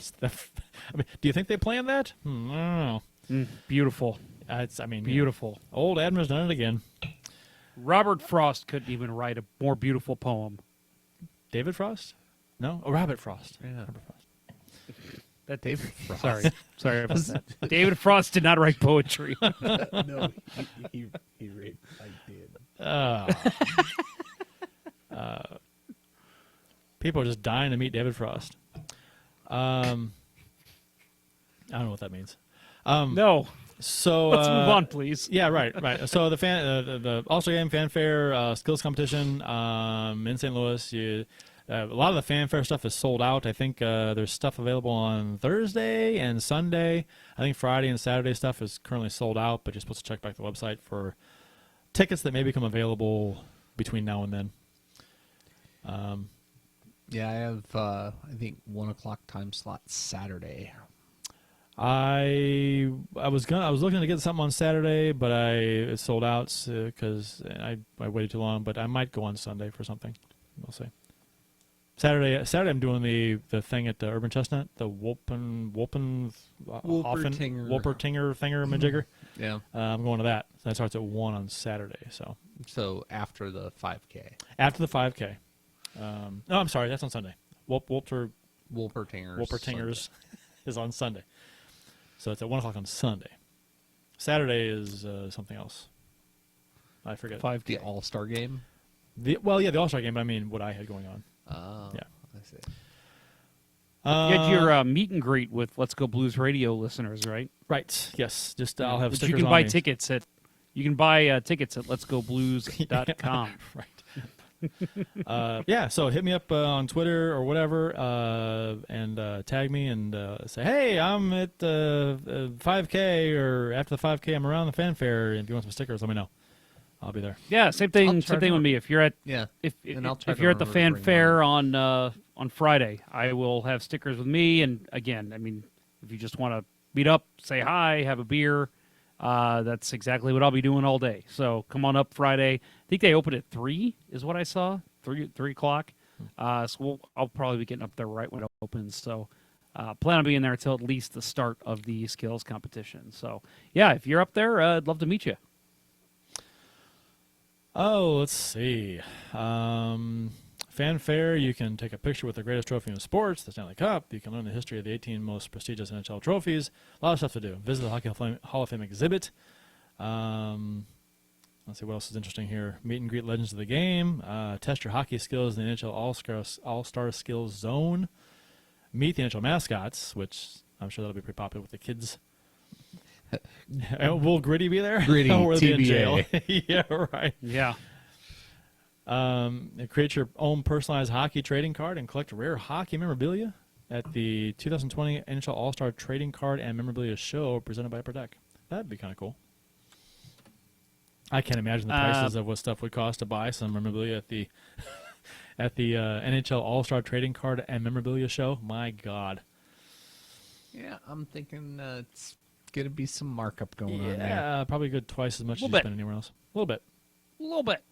you think they planned that? I don't know. Beautiful. Beautiful. Old Abner's done it again. Robert Frost couldn't even write a more beautiful poem. David Frost? No, Robert Frost. Yeah. Robert Frost. That David Frost. Sorry about that. David Frost did not write poetry. No, he I did. People are just dying to meet David Frost. I don't know what that means. No. So Let's move on, please. Yeah, right. So the All-Star Game fanfare skills competition in St. Louis. A lot of the fanfare stuff is sold out. I think there's stuff available on Thursday and Sunday. I think Friday and Saturday stuff is currently sold out, but you're supposed to check back the website for tickets that may become available between now and then. Yeah, I have I think 1:00 time slot Saturday. I was looking to get something on Saturday, but it sold out because I waited too long. But I might go on Sunday for something. We'll see. Saturday I'm doing the thing at the Urban Chestnut, the Wolpertinger thinger majigger. Yeah. I'm going to that. That starts at 1 on Saturday. So after the 5K. After the 5K. No, I'm sorry, that's on Sunday. Wolpertingers is on Sunday. So it's at 1:00 on Sunday. Saturday is something else. I forget. 5K. The All-Star game? The All-Star game, but I mean what I had going on. Oh, Yeah. I see. You had your meet and greet with Let's Go Blues Radio listeners, right? Right, yes. Just I'll have Which stickers you can on buy me. tickets at. You can buy tickets at letsgoblues.com. Right. Yeah, so hit me up on Twitter or whatever and tag me and say, hey, I'm at 5K or after the 5K, I'm around the fanfare. If you want some stickers, let me know. I'll be there. Yeah, same I'll thing. try Same thing to- with me. If you're at Yeah. if And I'll try if to you're at the remember to bring fanfare on Friday, I will have stickers with me. And again, I mean, if you just want to meet up, say hi, have a beer, that's exactly what I'll be doing all day. So come on up Friday. I think they open at 3 is what I saw. 3 o'clock. So I'll probably be getting up there right when it opens. So plan on being there until at least the start of the skills competition. So yeah, if you're up there, I'd love to meet you. Oh, let's see. Fanfare, you can take a picture with the greatest trophy in sports, the Stanley Cup. You can learn the history of the 18 most prestigious NHL trophies. A lot of stuff to do. Visit the Hockey Hall of Fame exhibit. Let's see what else is interesting here. Meet and greet legends of the game. Test your hockey skills in the NHL All-Star Skills Zone. Meet the NHL mascots, which I'm sure that'll be pretty popular with the kids. Will Gritty be there? Gritty, Or will he be in jail? TBA. Yeah, right. Yeah. Create your own personalized hockey trading card and collect rare hockey memorabilia. at the 2020 NHL All-Star Trading Card and Memorabilia Show presented by Upper Deck. That'd be kind of cool. I can't imagine the prices of what stuff would cost to buy some memorabilia at the NHL All-Star Trading Card and Memorabilia Show. My God. Yeah, I'm thinking it's going to be some markup going on there. Yeah, probably a good twice as much as you bit. spend anywhere else. A little bit. A little bit.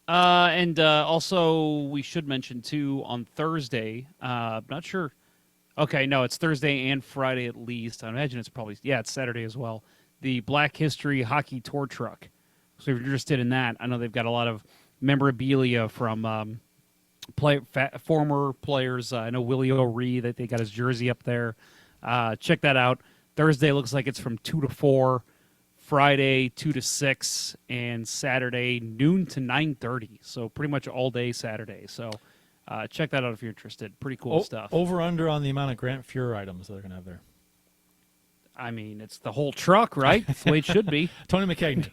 And also, we should mention, too, on Thursday, not sure. Okay, no, it's Thursday and Friday at least. I imagine it's probably, it's Saturday as well. The Black History Hockey Tour Truck. So if you're interested in that, I know they've got a lot of memorabilia from former players. I know Willie O'Ree, that they got his jersey up there. Check that out. Thursday looks like it's from 2 to 4. Friday 2 to 6, and Saturday noon to 9:30. So pretty much all day Saturday. So check that out if you're interested. Pretty cool stuff. Over under on the amount of Grant Fuhrer items that they're going to have there. I mean, it's the whole truck, right? That's the way it should be. Tony McKegney.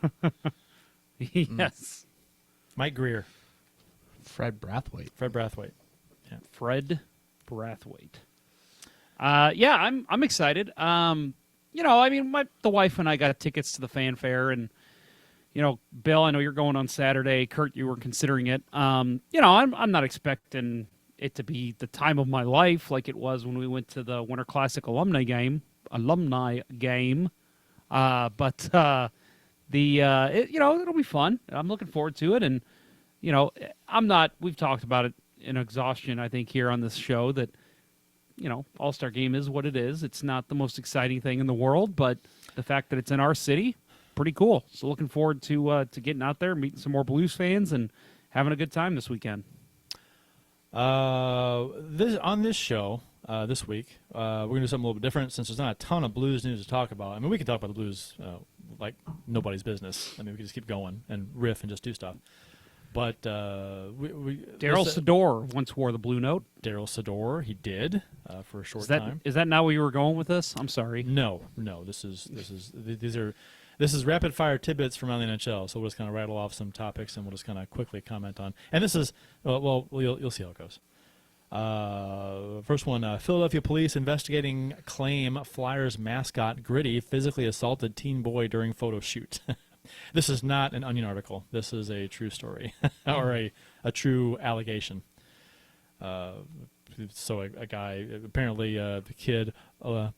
Yes. Mike Greer. Fred Brathwaite. Fred Brathwaite. Yeah. Fred Brathwaite. I'm excited. I mean, the wife and I got tickets to the fanfare, and Bill, I know you're going on Saturday. Kurt, you were considering it. I'm not expecting it to be the time of my life like it was when we went to the Winter Classic alumni game. But it'll be fun. I'm looking forward to it, and we've talked about it in exhaustion, I think, here on this show that. All-Star Game is what it is. It's not the most exciting thing in the world, but the fact that it's in our city, pretty cool. So looking forward to getting out there, meeting some more Blues fans, and having a good time this weekend. On this show this week, we're going to do something a little bit different since there's not a ton of Blues news to talk about. I mean, we can talk about the Blues like nobody's business. I mean, we can just keep going and riff and just do stuff. But Daryl Sador once wore the blue note. Daryl Sador, he did for a short time. Is that not where you were going with this? I'm sorry. No. This is rapid fire tidbits from around the NHL. So we'll just kind of rattle off some topics and we'll just kind of quickly comment on. And this is you'll see how it goes. First one: Philadelphia police investigating claim Flyers mascot Gritty physically assaulted teen boy during photo shoot. This is not an Onion article. This is a true story or a true allegation. So a guy, apparently the kid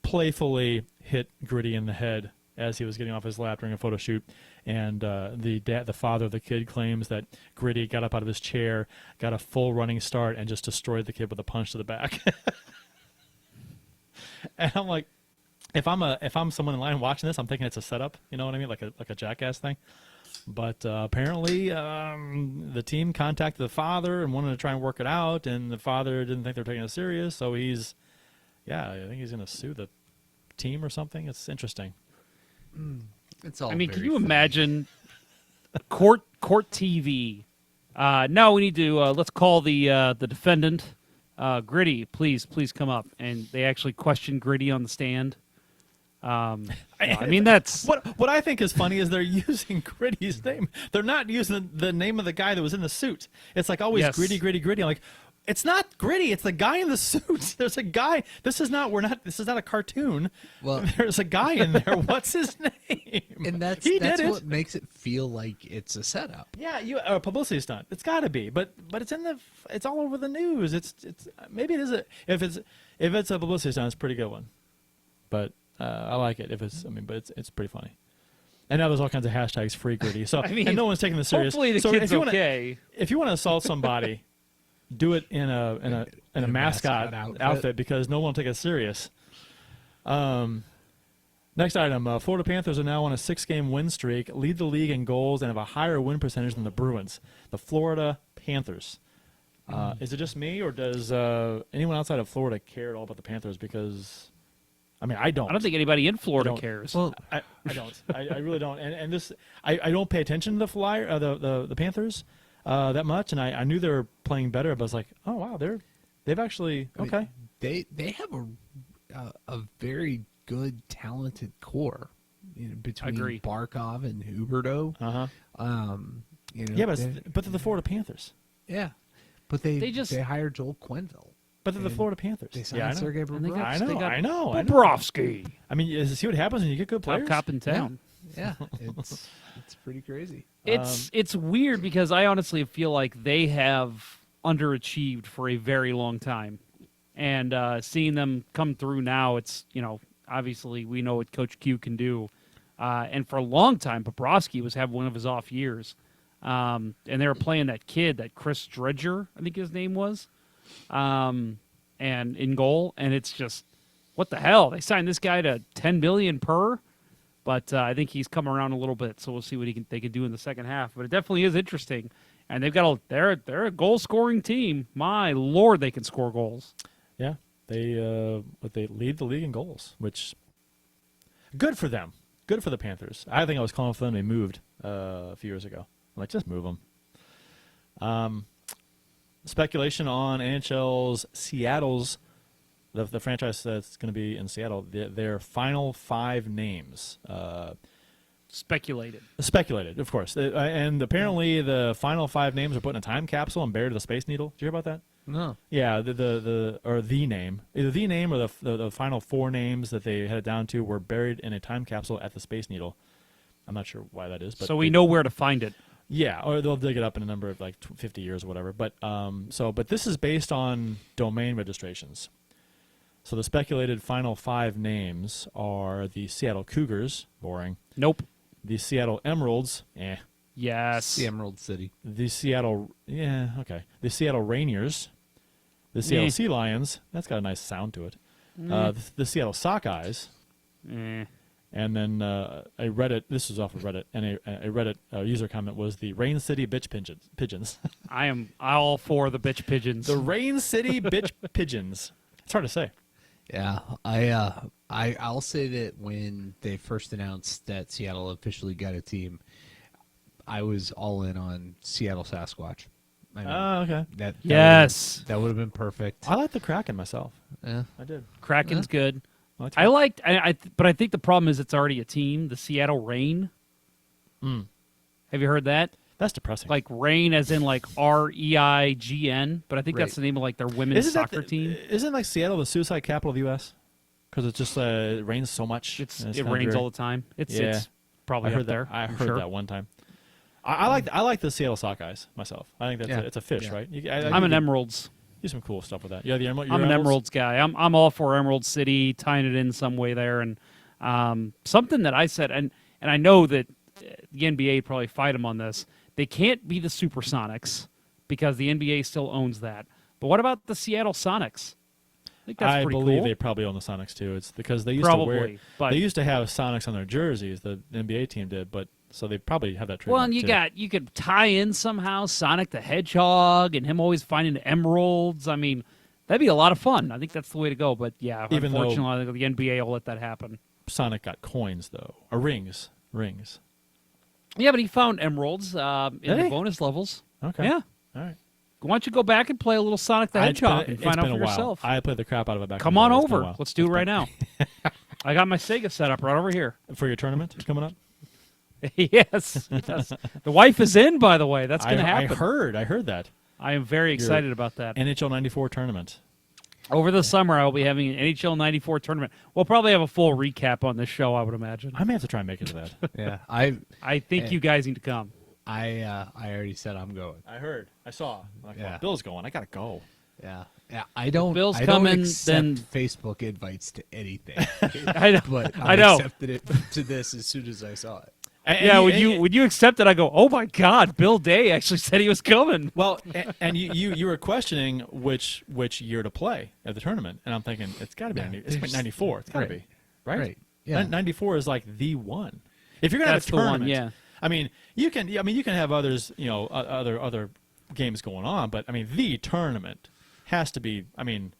playfully hit Gritty in the head as he was getting off his lap during a photo shoot. And the father of the kid claims that Gritty got up out of his chair, got a full running start, and just destroyed the kid with a punch to the back. And I'm like, if I'm someone in line watching this, I'm thinking it's a setup. You know what I mean, like a jackass thing. But apparently, the team contacted the father and wanted to try and work it out, and the father didn't think they were taking it serious. So I think he's going to sue the team or something. It's interesting. It's all. I mean, can you funny. imagine court TV? No, we need to let's call the defendant. Gritty, please come up. And they actually questioned Gritty on the stand. I mean, that's what I think is funny is they're using Gritty's name. They're not using the name of the guy that was in the suit. It's like always Gritty. I'm like, it's not Gritty. It's the guy in the suit. There's a guy. This is not a cartoon. Well, there's a guy in there. What's his name? And that's what makes it feel like it's a setup. Yeah, a publicity stunt. It's got to be, but it's all over the news. It's maybe it is if it's a publicity stunt, it's a pretty good one. But I like it but it's pretty funny. And now there's all kinds of hashtags free Gritty. So and no one's taking this serious. Hopefully the kid's okay. If you want to assault somebody, do it in a mascot outfit because no one will take it serious. Next item: Florida Panthers are now on a 6-game win streak, lead the league in goals, and have a higher win percentage than the Bruins. The Florida Panthers. Is it just me, or does anyone outside of Florida care at all about the Panthers? Because I mean, I don't. I don't think anybody in Florida cares. Well, I don't. I really don't. And this, I don't pay attention to the Panthers that much, and I knew they were playing better, but I was like, oh wow, they've actually okay. They have a very good, talented core, between Barkov and Huberdeau. But they're the Florida Panthers. Yeah, but they hired Joel Quenneville. But they're the Florida Panthers. They signed yeah, I know. Sergei And they got- I Bobrovsky. know, they got I know, I know. Bobrovsky. I mean, see what happens when you get good Top players. cop in town. Yeah, it's pretty crazy. It's weird because I honestly feel like they have underachieved for a very long time, and seeing them come through now, it's obviously we know what Coach Q can do, and for a long time Bobrovsky was having one of his off years, and they were playing that kid, that Chris Dredger, I think his name was, and in goal, and it's just what the hell, they signed this guy to $10 million per. But I think he's come around a little bit, so we'll see what they can do in the second half. But it definitely is interesting, and they're a goal scoring team. My Lord, they can score goals. Yeah, they lead the league in goals, which good for them. Good for the Panthers. I think I was calling for them. They moved a few years ago. I'm like, just move them. Speculation on NHL's Seattle's. The franchise that's going to be in Seattle, their final 5 names. Speculated, Of course. And apparently the final 5 names are put in a time capsule and buried in the Space Needle. Did you hear about that? No. Yeah, the name. Either the name or the final 4 names that they had it down to were buried in a time capsule at the Space Needle. I'm not sure why that is. But so we know where to find it. Yeah, or they'll dig it up in a number of 50 years or whatever. But but this is based on domain registrations. So the speculated final 5 names are the Seattle Cougars, boring. Nope. The Seattle Emeralds, Yes. The Emerald City. The Seattle, okay. The Seattle Rainiers, the Seattle Sea Lions. That's got a nice sound to it. The Seattle Sockeyes, Eh. and then a Reddit. This was off of Reddit, and a Reddit user comment was the Rain City Bitch Pigeons. I am all for the bitch pigeons. The Rain City Bitch Pigeons. It's hard to say. Yeah, I'll say that when they first announced that Seattle officially got a team, I was all in on Seattle Sasquatch. I mean, Okay. That would have been perfect. I like the Kraken myself. Yeah. I did. Kraken's good. Well, that's I good. liked, but I think the problem is it's already a team. The Seattle Reign. Have you heard that? That's depressing. Like Reign, as in like REIGN, but I think that's Right. the name of like their women's soccer team. Isn't like Seattle the suicide capital of the U.S.? Because it just it rains so much. It kinda rains dreary. all the time. It's Yeah. probably I heard up there. that. I I'm heard sure. that one time. I like the Seattle Sockeyes myself. I think that's it's a fish, Yeah. right? I'm an Emeralds. Do some cool stuff with that. Yeah, the Emerald. I'm an Emeralds guy. I'm all for Emerald City, tying it in some way there. And something that I said, and I know that the NBA would probably fight them on this. They can't be the Supersonics because the NBA still owns that. But what about the Seattle Sonics? I think that's I pretty believe cool. they probably own the Sonics too. It's because they used Probably, to wear. but- They used to have Sonics on their jerseys. The NBA team did, but so they probably have that. Well, and trademark, too. you could tie in somehow Sonic the Hedgehog and him always finding emeralds. I mean, that'd be a lot of fun. I think that's the way to go. But yeah, Even though- unfortunately, I think the NBA will let that happen. Sonic got coins though, or rings. Yeah, but he found emeralds in Did the he? bonus levels. Okay. Yeah. All right. Why don't you go back and play a little Sonic the Hedgehog and It's find out been for a while. yourself? I played the crap out of it back. Come in the on day. It's been a over. while. Let's do it right now. I got my Sega set up right over here. For your tournament coming up. yes, yes. The wife is in, by the way. That's going to happen. I heard that. I am very excited about that. NHL 94 tournament. Over the summer, I will be having an NHL 94 tournament. We'll probably have a full recap on this show, I would imagine. I may have to try and make it to that. Yeah, I think you guys need to come. I already said I'm going. I heard. I saw. Like, Yeah. well, Bill's going. I gotta go. Yeah, I don't. Bill's I don't coming, accept then- Facebook invites to anything. I know. But I know. accepted it to this as soon as I saw it. Yeah, when you accept it, I go, oh my God, Bill Day actually said he was coming. Well, and you were questioning which year to play at the tournament, and I'm thinking it's got to be it's 94. It's got to Right. be right. Right. Yeah. 94 is like the one. If you're gonna That's have the a one, tournament, yeah. I mean, you can have others, other games going on, but I mean, the tournament has to be. I mean,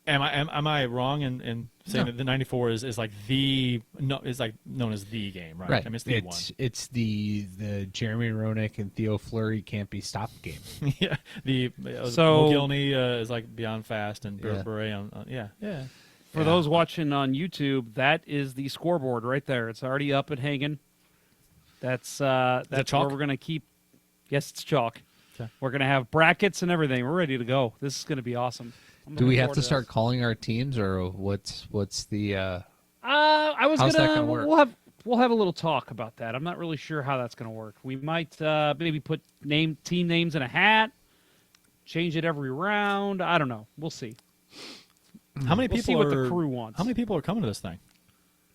am I wrong in saying that the 94 is like is like known as the game, right? Right. I mean, it's the one. It's the Jeremy Roenick and Theo Fleury can't be stopped game. Yeah, the So- Mogilny is like beyond fast, and Yeah. Beret on yeah. For those watching on YouTube, that is the scoreboard right there. It's already up and hanging. That's where chalk? we're gonna keep. Yes, it's chalk. Okay. We're gonna have brackets and everything. We're ready to go. This is gonna be awesome. Do we looking have forward to this. start calling our teams, or what's the? I was How's that gonna. gonna work? We'll have a little talk about that. I'm not really sure how that's gonna work. We might maybe put team names in a hat, change it every round. I don't know. We'll see. How many We'll people see what are, the crew wants. How many people are coming to this thing?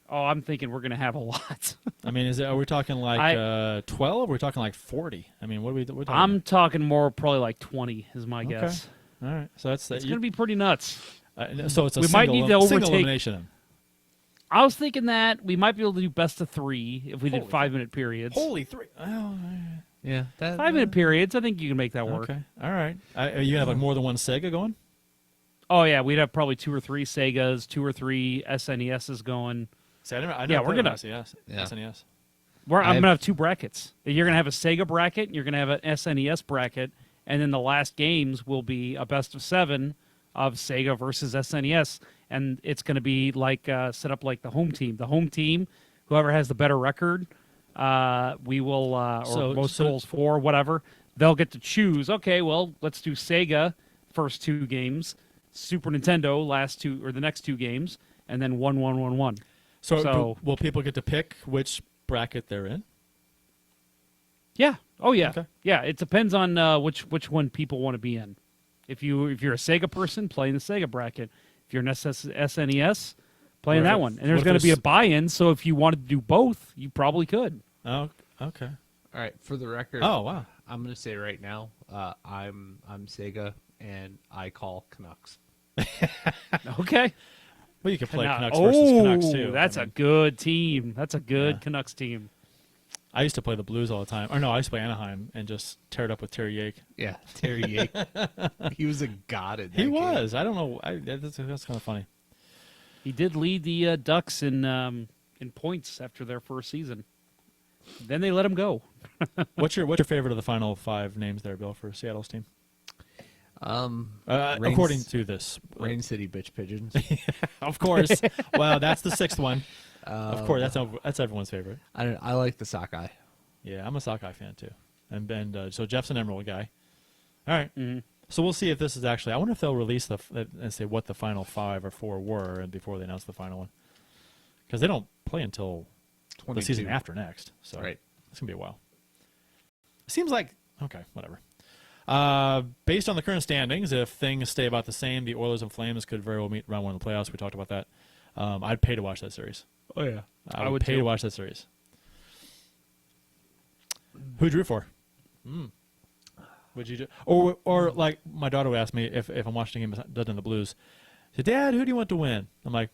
Oh, I'm thinking we're gonna have a lot. I mean, are we talking like 12? Are we talking like 40? I mean, what are we talking I'm talking more probably like 20 is my Okay. guess. All right. So that's It's gonna be pretty nuts. so it's a We single, might need to single overtake- elimination. I was thinking that we might be able to do best of 3 if we did Holy 5-minute periods. Holy three. Oh, Yeah, that 5-minute periods. I think you can make that work. okay. All right. Are you gonna have like more than one Sega going? Oh yeah, we'd have probably 2 or 3 Segas, 2 or 3 SNESs going. See, I Yeah, we're gonna- SNES. Yeah. SNES. I'm gonna have 2 brackets. You're gonna have a Sega bracket, and you're gonna have an SNES bracket, and then the last games will be a best of 7 of Sega versus SNES, and it's gonna be like set up like the home team. The home team, whoever has the better record, we will or So- most so- goals for whatever. They'll get to choose. Okay, well let's do Sega first 2 games, Super Nintendo last 2 or the next 2 games, and then 1-1-1-1. So will people get to pick which bracket they're in? Yeah. Oh yeah. Okay. Yeah. It depends on which one people want to be in. If you're a Sega person, play in the Sega bracket. If you're an SNES, play in What if that it- one. And what there's if going to be a there's- buy-in. So if you wanted to do both, you probably could. Oh, okay. All right, for the record. Oh, wow. I'm gonna say right now, I'm Sega, and I call Canucks. Okay. Well, you can play Canuck- Canucks versus Canucks Oh, too. that's I a mean, good team. That's a good Yeah. Canucks team. I used to play the Blues all the time. Or no, I used to play Anaheim and just tear it up with Terry Yake. Yeah, Terry Yake. He was a god at that He game. was. I don't know. That's kind of funny. He did lead the Ducks in points after their first season. Then they let him go. What's your favorite of the final 5 names there, Bill, for Seattle's team? Rain- According to this, Rain City Bitch Pigeons. of course. Well, that's the 6th one. Of course, that's everyone's favorite. I like the Sockeye. Yeah, I'm a Sockeye fan too, and so Jeff's an Emerald guy. All right. Mm-hmm. So we'll see if this is actually. I wonder if they'll release and say what the final 5 or 4 were, and before they announce the final one, because they don't play until the season 22. after next. So Right. it's gonna be a while. Seems like okay, whatever. Based on the current standings, if things stay about the same, the Oilers and Flames could very well meet round 1 of the playoffs. We talked about that. I'd pay to watch that series. Oh yeah. I would pay to watch that series. Who'd you root for? Would you do, or like my daughter would ask me if I'm watching a game other than the Blues, say, Dad, who do you want to win? I'm like,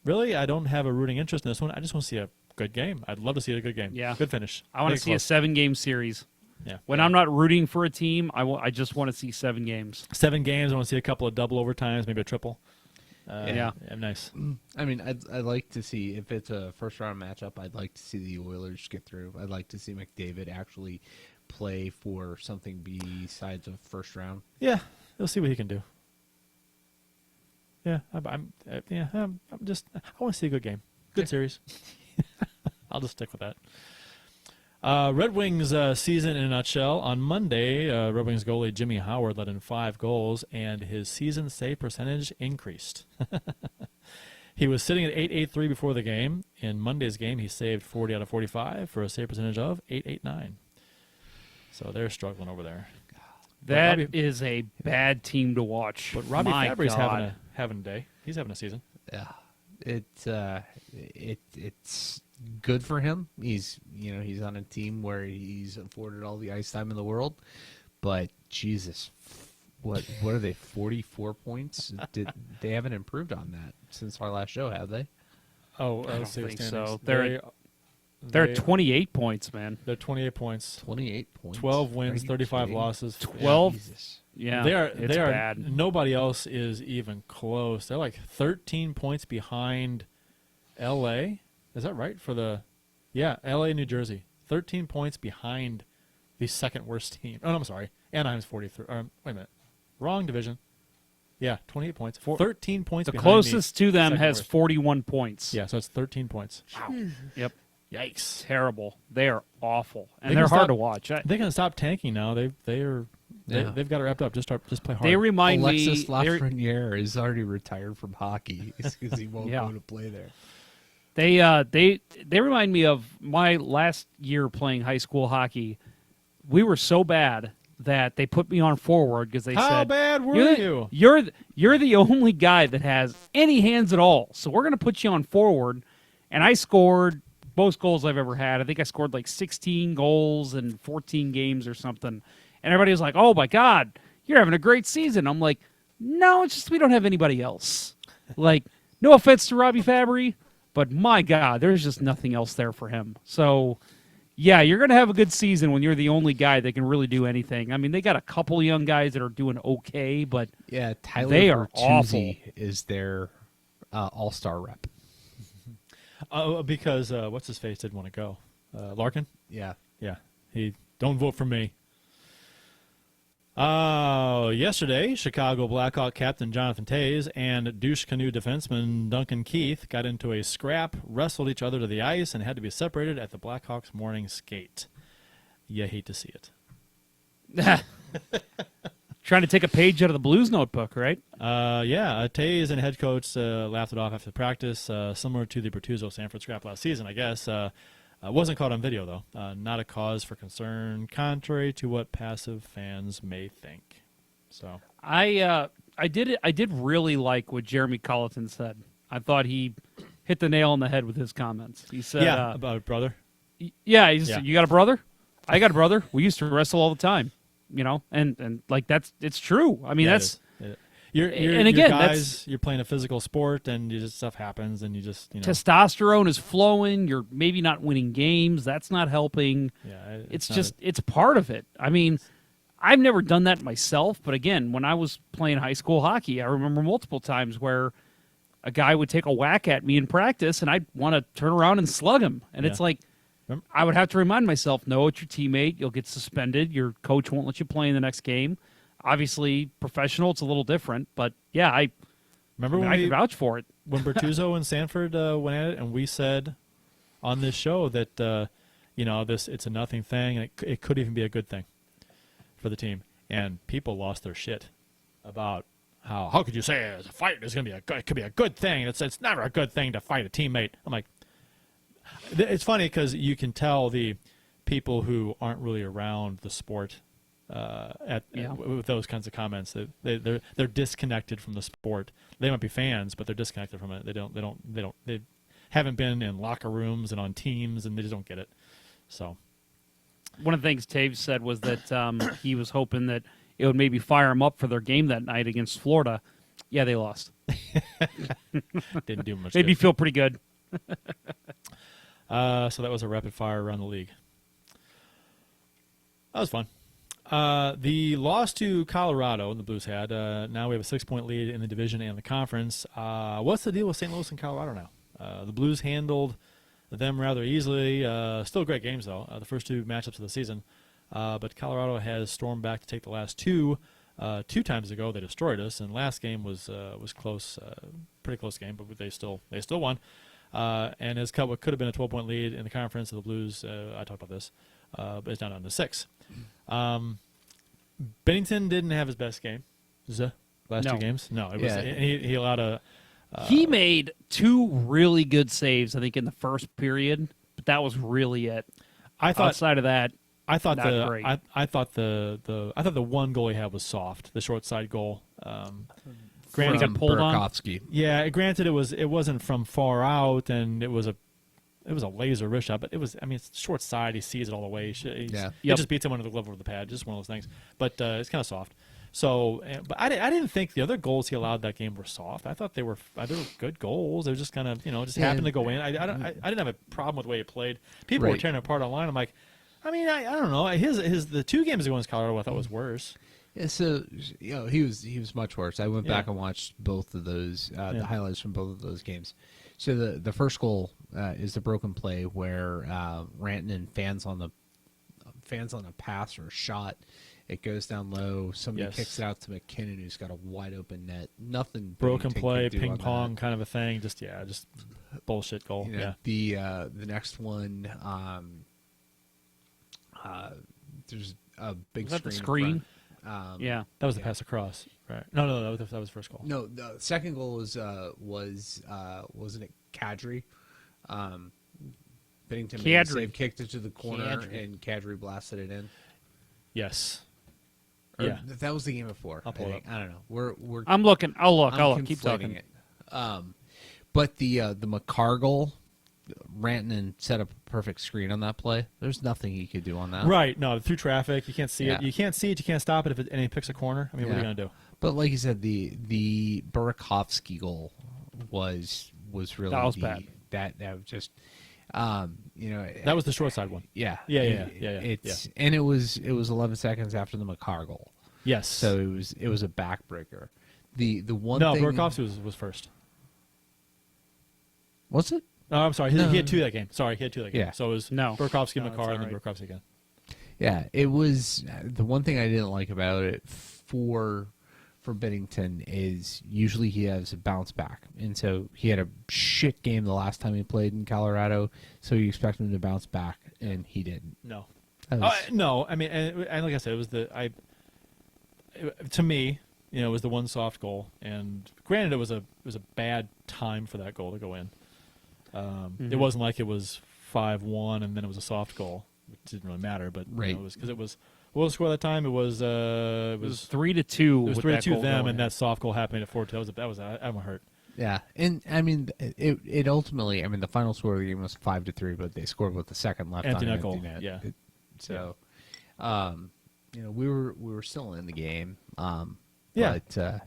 really? I don't have a rooting interest in this one. I just want to see a good game. I'd love to see a good game. Yeah. Good finish. I want to Make it see a close. 7-game series. Yeah. When I'm not rooting for a team, I just want to see 7 games. 7 games. I want to see a couple of double overtimes, maybe a triple. Yeah. Nice. I mean, I'd like to see, if it's a first round matchup, I'd like to see the Oilers get through. I'd like to see McDavid actually play for something besides a first round. Yeah, we'll see what he can do. Yeah, I'm just. I want to see a good game, good series. I'll just stick with that. Red Wings season in a nutshell. On Monday, Red Wings goalie Jimmy Howard let in 5 goals, and his season save percentage increased. He was sitting at .883 before the game. In Monday's game, he saved 40 out of 45 for a save percentage of .889. So they're struggling over there. That Robbie- is a bad team to watch. But Robbie My Fabry's God. having a day. He's having a season. Yeah, it's good for him. He's on a team where he's afforded all the ice time in the world. But Jesus, what are they? 44 points? They haven't improved on that since our last show, have they? Oh, I don't let's see the think standings. so. They're at 28 points, man. They're 28 points. 28 points. 12 wins, Are you 35 kidding? losses. 12. Jesus. Yeah, They are. it's They are. bad. Nobody else is even close. They're like 13 points behind L.A. Is that right for the? Yeah, L.A. New Jersey. 13 points behind the second worst team. Oh, no, I'm sorry. Anaheim's 43. Wait a minute. Wrong division. Yeah, 28 points. 13 points. The behind closest the to them second has worst. 41 points. Yeah, so it's 13 points. Yep. Yikes. Terrible. They are awful, and They they're can hard stop- to watch. They can stop tanking now. They are Yeah. They've got it wrapped up. Just play hard. They remind Alexis me. Lafreniere is already retired from hockey because he won't Yeah. go to play there. They remind me of my last year playing high school hockey. We were so bad that they put me on forward because they How said, bad were you? You're the only guy that has any hands at all, so we're going to put you on forward." And I scored most goals I've ever had. I think I scored like 16 goals in 14 games or something. And everybody was like, "Oh my God, you're having a great season." I'm like, "No, it's just we don't have anybody else." Like, no offense to Robbie Fabry, but my God, there's just nothing else there for him. So, yeah, you're going to have a good season when you're the only guy that can really do anything. I mean, they got a couple young guys that are doing okay, but Yeah, Tyler they are Bertuzzi is their all-star rep. Because what's his face didn't want to go. Larkin. Yeah. Yeah, he don't vote for me. Yesterday, Chicago Blackhawk captain Jonathan Toews and douche canoe defenseman Duncan Keith got into a scrap, wrestled each other to the ice, and had to be separated at the Blackhawks' morning skate. You hate to see it. trying to take a page out of the Blues notebook, right? Toews and head coach laughed it off after practice, similar to the Bertuzzo-Sanford scrap last season, I guess. Wasn't caught on video, though. Not a cause for concern, contrary to what passive fans may think. So I did really like what Jeremy Colleton said. I thought he hit the nail on the head with his comments. He said, about brother. Yeah, he just Yeah. said, "You got a brother? I got a brother. We used to wrestle all the time, and like it's true. I mean, Yeah, that's it is. You're and again, guys, you're playing a physical sport, and stuff happens, and you just testosterone is flowing. You're maybe not winning games. That's not helping. Yeah, It's part of it. I mean, I've never done that myself, but again, when I was playing high school hockey, I remember multiple times where a guy would take a whack at me in practice, and I'd want to turn around and slug him. And it's like, I would have to remind myself, no, it's your teammate. You'll get suspended. Your coach won't let you play in the next game. Obviously, professional, it's a little different. But, yeah, I can vouch for it. When Bertuzzo and Sanford went at it, and we said on this show that, it's a nothing thing, and it could even be a good thing for the team. And people lost their shit about how could you say a fight is going to be it could be a good thing. It's never a good thing to fight a teammate. I'm like, it's funny because you can tell the people who aren't really around the sport with those kinds of comments. They're disconnected from the sport. They might be fans, but they're disconnected from it. They haven't been in locker rooms and on teams, and they just don't get it. So one of the things Taves said was that he was hoping that it would maybe fire him up for their game that night against Florida. Yeah, they lost. Didn't do much. Made me good. feel pretty good. So that was a rapid fire around the league. That was fun. The loss to Colorado, the Blues had. Now we have a 6-point lead in the division and the conference. What's the deal with St. Louis and Colorado now? The Blues handled them rather easily. Still great games, though, the first two matchups of the season. But Colorado has stormed back to take the last two. 2 times ago, they destroyed us, and last game was close, pretty close game, but they still won. And has cut what could have been a 12-point lead in the conference of the Blues. I talked about this, but it's down to 6. Binnington didn't have his best game. Last 2 games. No, it was. Yeah. He allowed a. He made 2 really good saves, I think, in the first period, but that was really it. Outside of that, I thought not great. I thought the one goal he had was soft, the short side goal. Granted, got pulled on? Burakovsky. Yeah, granted it wasn't from far out, and it was a laser wrist shot, but it's short side. He sees it all the way. It just beats him under the glove over the pad. Just one of those things. But it's kind of soft. So, but I didn't think the other goals he allowed that game were soft. I thought they were good goals. They were just kind of happened to go in. I didn't have a problem with the way he played. People were tearing it apart online. I'm like, I don't know. The 2 games against Colorado I thought was worse. Yeah, so he was much worse. I went back and watched both of those, the highlights from both of those games. So the first goal is the broken play where Rantanen fans on a pass or a shot. It goes down low. Somebody kicks it out to McKinnon, who's got a wide open net. Nothing. Broken Binnington play, could do ping on pong that. kind of a thing. Just bullshit goal. The next one, there's a big was that screen. the screen? Yeah. That was the pass across, right? No, that was the first goal. No, the second goal was wasn't it Kadri? Binnington made a Kadri. save, kicked it to the corner, Kadri. and Kadri blasted it in. Yes. Or Yeah. that was the game before. I'll pull it I don't know. We're I'm looking. I'll look. I'm Keep conflating talking. it. But the McCarr goal, Rantanen set up a perfect screen on that play. There's nothing he could do on that. Right. No, through traffic, you can't see it. Yeah. You can't see it. You can't stop it and he picks a corner. I mean, what are you Yeah. gonna do? But like you said, the Burakovsky goal was really That was bad. That was just That was the short side one. yeah Yeah. It's and it was 11 seconds after the McCarr goal, Yes. so it was a backbreaker. The one no, thing Burakovsky was first. was it? No, I'm sorry. No. He had two that game. Sorry, he had two that game. Yeah. So it was No. Burakovsky, No, it's McCarr, and all then right. Burakovsky again. Yeah, it was the one thing I didn't like about it for Binnington is usually he has a bounce back, and so he had a shit game the last time he played in Colorado, so you expect him to bounce back, and he didn't. No. That was- No. I mean, and like I said, it was to me, it was the one soft goal, and granted, it was a bad time for that goal to go in. It wasn't like it was 5-1 and then it was a soft goal. It didn't really matter, but Right. it was because it was. What was the score at that time? It was It was 3-2. It was with 3-2 that goal them, going and in. that soft goal happening at 4-2. I'm hurt. Yeah, and I mean, it ultimately, I mean, the final score of the game was 5-3, but they scored with the second left Empty on net an goal, empty net. yeah. So, we were still in the game. Yeah. But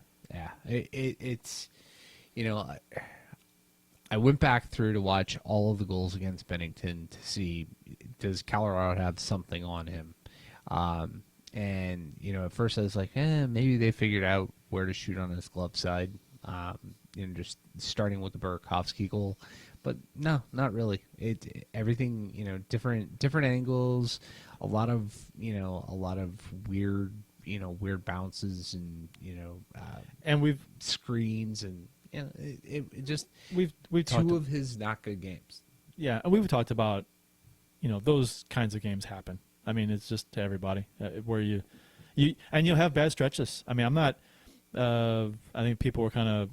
it's I went back through to watch all of the goals against Binnington to see does Colorado have something on him. And at first I was like, maybe they figured out where to shoot on his glove side. Just starting with the Burakovsky goal, but no, not really. Everything, different angles, a lot of weird, weird bounces And we've screens and it just we've talked two of his not good games. Yeah, and we've talked about, those kinds of games happen. I mean, it's just to everybody where you and you'll have bad stretches. I mean, I'm not. I think people were kind of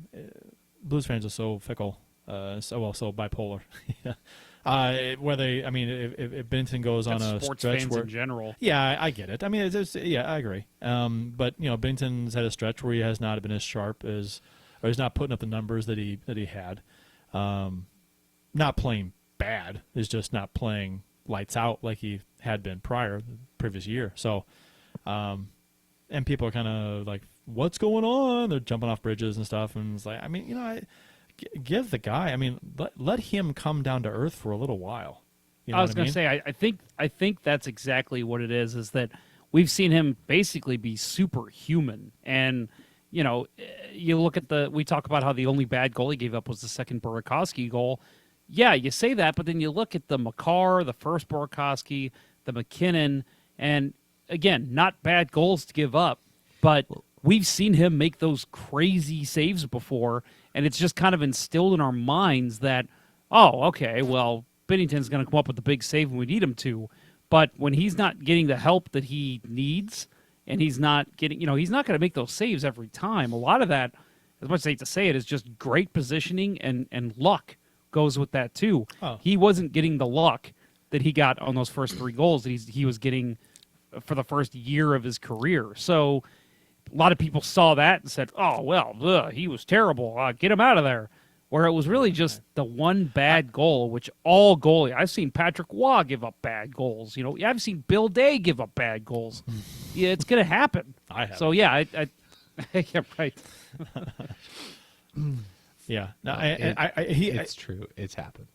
Blues fans are so fickle, so bipolar. Where they, I mean, if Binnington goes on a sports stretch fans where, in general. yeah, I get it. I mean, I agree. But Binnington's had a stretch where he has not been as sharp as, or he's not putting up the numbers that he had. Not playing bad, is just not playing lights out like he had been the previous year. So, and people are kind of like, what's going on? They're jumping off bridges and stuff. And it's like, I mean, give the guy, I mean, let him come down to earth for a little while. I was going to say, I think that's exactly what it is that we've seen him basically be superhuman. And, you look at we talk about how the only bad goal he gave up was the second Burakovsky goal. Yeah, you say that, but then you look at the McCarr, the first Burakovsky, the McKinnon, and again, not bad goals to give up, but we've seen him make those crazy saves before, and it's just kind of instilled in our minds that, oh, okay, well, Binnington's going to come up with the big save when we need him to, but when he's not getting the help that he needs, and he's not getting, he's not going to make those saves every time. A lot of that, as much as I hate to say it, is just great positioning and luck goes with that too. Oh. He wasn't getting the luck that he got on those first three goals that he was getting for the first year of his career. So a lot of people saw that and said, oh, well, he was terrible. Get him out of there. Where it was really just the one bad goal, which all goalie. I've seen Patrick Waugh give up bad goals. I've seen Bill Day give up bad goals. Yeah, it's going to happen. I have. So, yeah, yeah, right. Yeah. No, It's true. It's happened.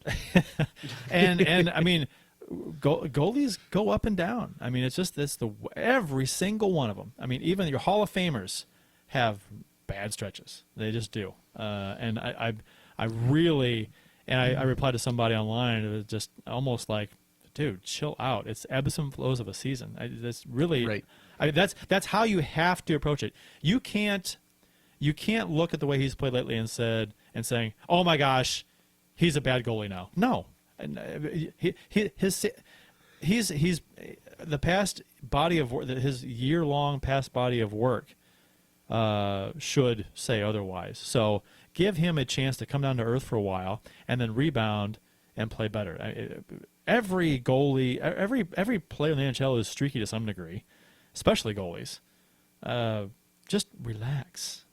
and I mean, goalies go up and down. I mean, it's just every single one of them. I mean, even your Hall of Famers have bad stretches. They just do. And I really, and I replied to somebody online. It was just almost like, dude, chill out. It's ebbs and flows of a season. That's really Right. I mean, that's how you have to approach it. You can't look at the way he's played lately and saying, oh my gosh, he's a bad goalie now. No, he's the past body of work, his year-long past body of work should say otherwise. So give him a chance to come down to earth for a while and then rebound and play better. Every goalie, every player in the NHL is streaky to some degree, especially goalies. Just relax.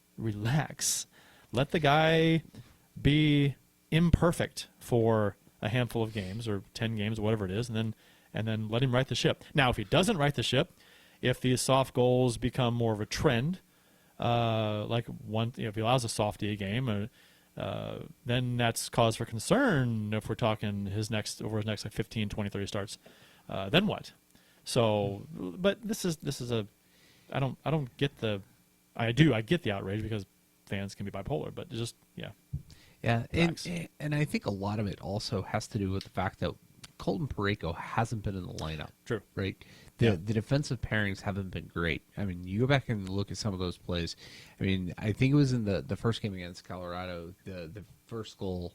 Let the guy be imperfect for a handful of games or 10 games or whatever it is, and then let him right the ship. Now, if he doesn't right the ship, if these soft goals become more of a trend, if he allows a softie a game, then that's cause for concern. If we're talking his next like 15, 20, 30 starts, then what? So, but this is a, I get the outrage because fans can be bipolar, but just Yeah, relax. and I think a lot of it also has to do with the fact that Colton Parayko hasn't been in the lineup. True. Right? Yeah. The defensive pairings haven't been great. I mean, you go back and look at some of those plays. I mean, I think it was in the first game against Colorado, the first goal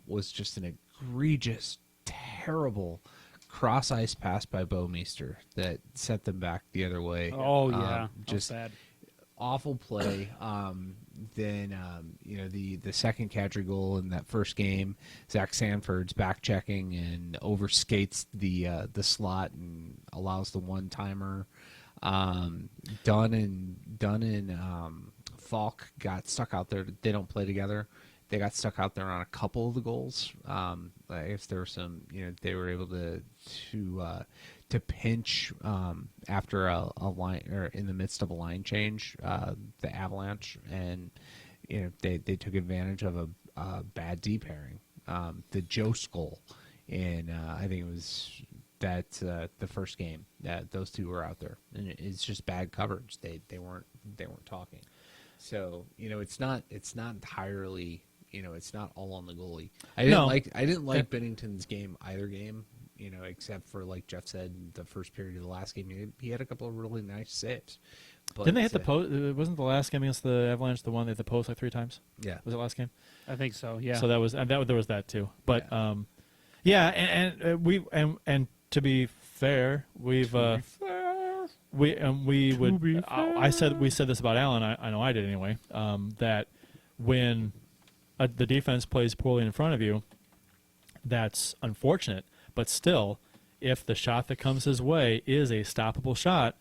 was just an egregious, terrible cross-ice pass by Bouwmeester that set them back the other way. Oh yeah, just bad. awful play. Then the second Kadri goal in that first game, Zach Sanford's back checking and overskates the slot and allows the one timer. Dunn and Falk got stuck out there. They don't play together. They got stuck out there on a couple of the goals. I guess there were some. They were able to pinch after a line or in the midst of a line change, the Avalanche, and they took advantage of a bad D pairing. The Jost goal, and I think it was that the first game that those two were out there, and it's just bad coverage. They weren't talking. So it's not entirely. It's not all on the goalie. I didn't like Binnington's game either game. Except for, like Jeff said, the first period of the last game, he had a couple of really nice saves. But, Didn't they hit the post? Wasn't the last game against the Avalanche the one they hit the post like 3 times? Yeah. Was it last game? I think so. Yeah. So that was there was that too. But Yeah. and to be fair, we said this about Allen. I know I did anyway. That when the defense plays poorly in front of you, that's unfortunate. But still, if the shot that comes his way is a stoppable shot,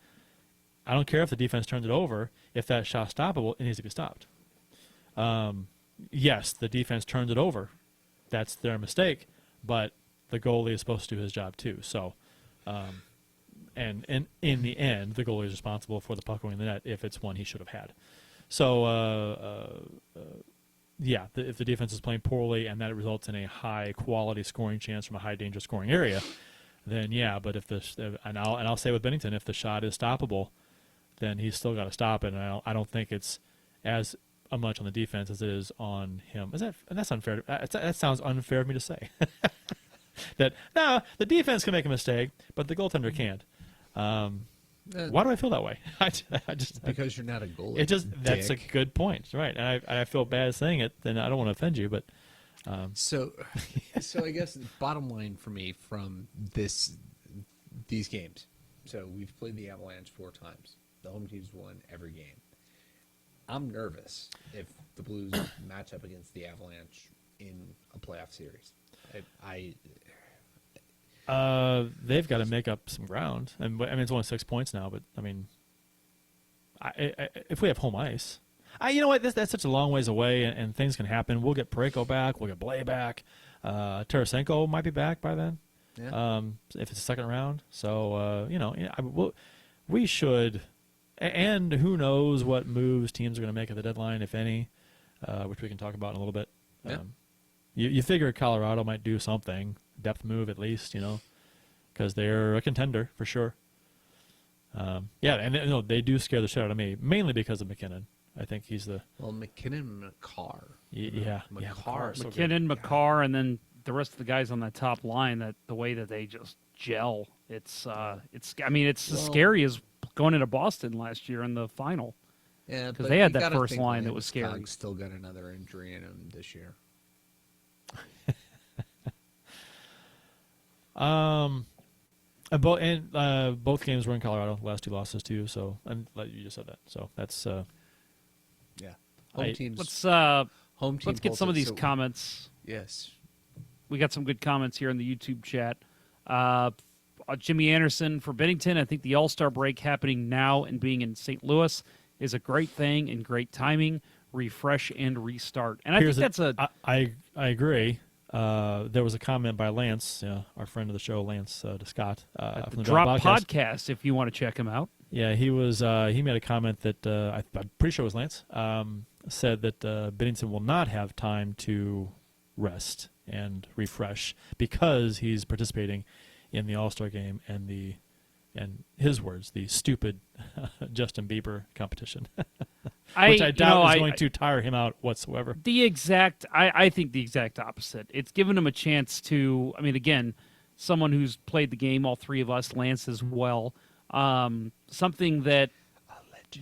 I don't care if the defense turns it over. If that shot's stoppable, it needs to be stopped. Yes, the defense turns it over. That's their mistake. But the goalie is supposed to do his job too. So, and in the end, the goalie is responsible for the puck going in the net if it's one he should have had. So, if the defense is playing poorly and that results in a high-quality scoring chance from a high-danger scoring area, then yeah. But and I'll say with Binnington, if the shot is stoppable, then he's still got to stop it. And I don't think it's as much on the defense as it is on him. That's unfair? That sounds unfair of me to say. That the defense can make a mistake, but the goaltender can't. Why do I feel that way? I just because you're not a goalie. That's a good point, right? And I feel bad saying it. Then I don't want to offend you, but so I guess the bottom line for me from these games. So we've played the Avalanche 4 times. The home team's won every game. I'm nervous if the Blues match up against the Avalanche in a playoff series. They've got to make up some ground, and I mean it's only 6 points now. But I mean, if we have home ice, you know what? That's such a long ways away, and things can happen. We'll get Parayko back. We'll get Blais back. Tarasenko might be back by then. Yeah. If it's a second round, so we should. And who knows what moves teams are going to make at the deadline, if any, which we can talk about in a little bit. Yeah. You figure Colorado might do something, depth move at least, because they're a contender for sure. And they do scare the shit out of me, mainly because of McKinnon. I think he's the McKinnon, McCarr. McCarr. So McKinnon, McCarr, and then the rest of the guys on that top line. That the way that they just gel, it's as scary as going into Boston last year in the final. Yeah, because they had that first line that was scary. Landeskog still got another injury in him this year. Both games were in Colorado. Last 2 losses too. So and you just said that. So that's Yeah. Home teams. Let's Home team let's get pulls some it, of these so- comments. Yes. We got some good comments here in the YouTube chat. Jimmy Anderson for Binnington. I think the All-Star break happening now and being in St. Louis is a great thing and great timing. Refresh and restart. And I think that's I agree. There was a comment by Lance, our friend of the show, Lance Scott, from the Drop podcast if you want to check him out. Yeah, he made a comment that I'm pretty sure it was Lance, said that Binnington will not have time to rest and refresh because he's participating in the All-Star game and his words, the stupid Justin Bieber competition, which I doubt is going to tire him out whatsoever. I think the exact opposite. It's given him a chance to, I mean, again, someone who's played the game, all three of us, Lance as well. Something that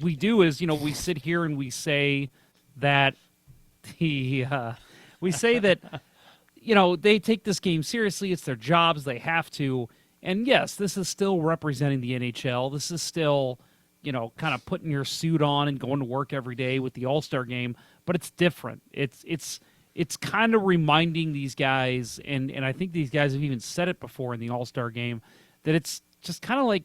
we do is, we sit here and we say that they take this game seriously. It's their jobs. They have to. And yes, this is still representing the NHL. This is still, kind of putting your suit on and going to work every day with the All-Star game. But it's different. It's kind of reminding these guys, and I think these guys have even said it before in the All-Star game, that it's just kind of like,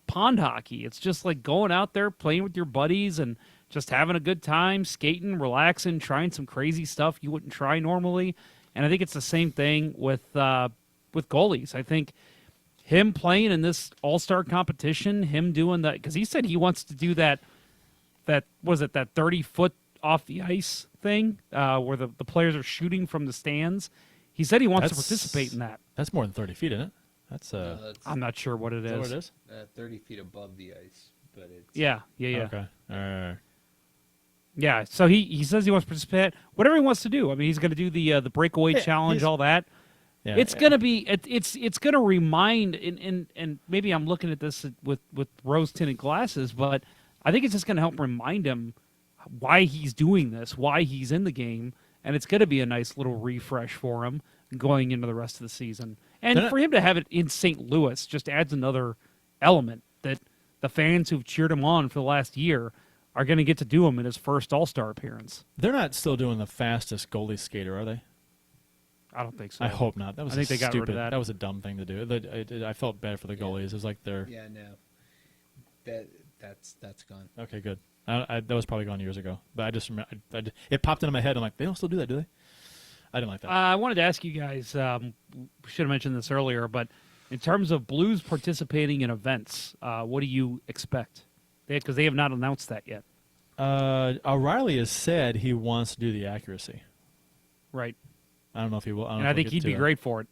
pond hockey. It's just like going out there, playing with your buddies and just having a good time, skating, relaxing, trying some crazy stuff you wouldn't try normally. And I think it's the same thing with goalies. I think him playing in this All-Star competition, him doing that, because he said he wants to do that 30-foot off the ice thing where the players are shooting from the stands. He said he wants to participate in that. That's more than 30 feet, isn't it? That's I'm not sure what it is. Is that what it is? 30 feet above the ice, but it's Yeah. Okay. All right. Yeah, so he says he wants to participate. Whatever he wants to do. I mean, he's going to do the breakaway challenge, all that. Yeah, it's going to be it's going to remind and maybe I'm looking at this with rose tinted glasses, but I think it's just going to help remind him why he's doing this, why he's in the game, and it's going to be a nice little refresh for him going into the rest of the season. And for him to have it in St. Louis just adds another element that the fans who've cheered him on for the last year are going to get to do him in his first All-Star appearance. They're not still doing the fastest goalie skater, are they? I don't think so. I hope not. That was I think they got rid of that. That was a dumb thing to do. I felt bad for the goalies. It was like they're... Yeah, no. That's gone. Okay, good. That was probably gone years ago. But I just remember... it popped into my head. I'm like, they don't still do that, do they? I didn't like that. I wanted to ask you guys, we should have mentioned this earlier, but in terms of Blues participating in events, what do you expect? Because they have not announced that yet. O'Reilly has said he wants to do the accuracy. Right. I don't know if he will. And I think he'd be great for it.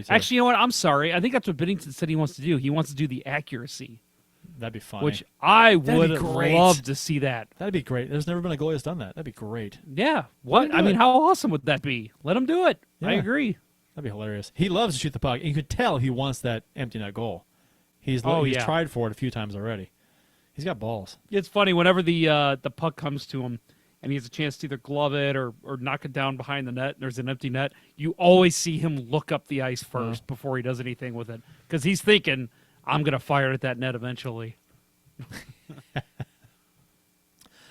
Actually, you know what? I'm sorry. I think that's what Binnington said he wants to do. He wants to do the accuracy. That'd be funny. Which I would great. love to see that. That'd be great. There's never been a goalie that's done that. That'd be great. Yeah. What? I mean, how awesome would that be? Let him do it. Yeah. I agree. That'd be hilarious. He loves to shoot the puck. You could tell he wants that empty net goal. He's tried for it a few times already. He's got balls. It's funny whenever the puck comes to him and he has a chance to either glove it or knock it down behind the net and there's an empty net, you always see him look up the ice first before he does anything with it because he's thinking, I'm going to fire at that net eventually.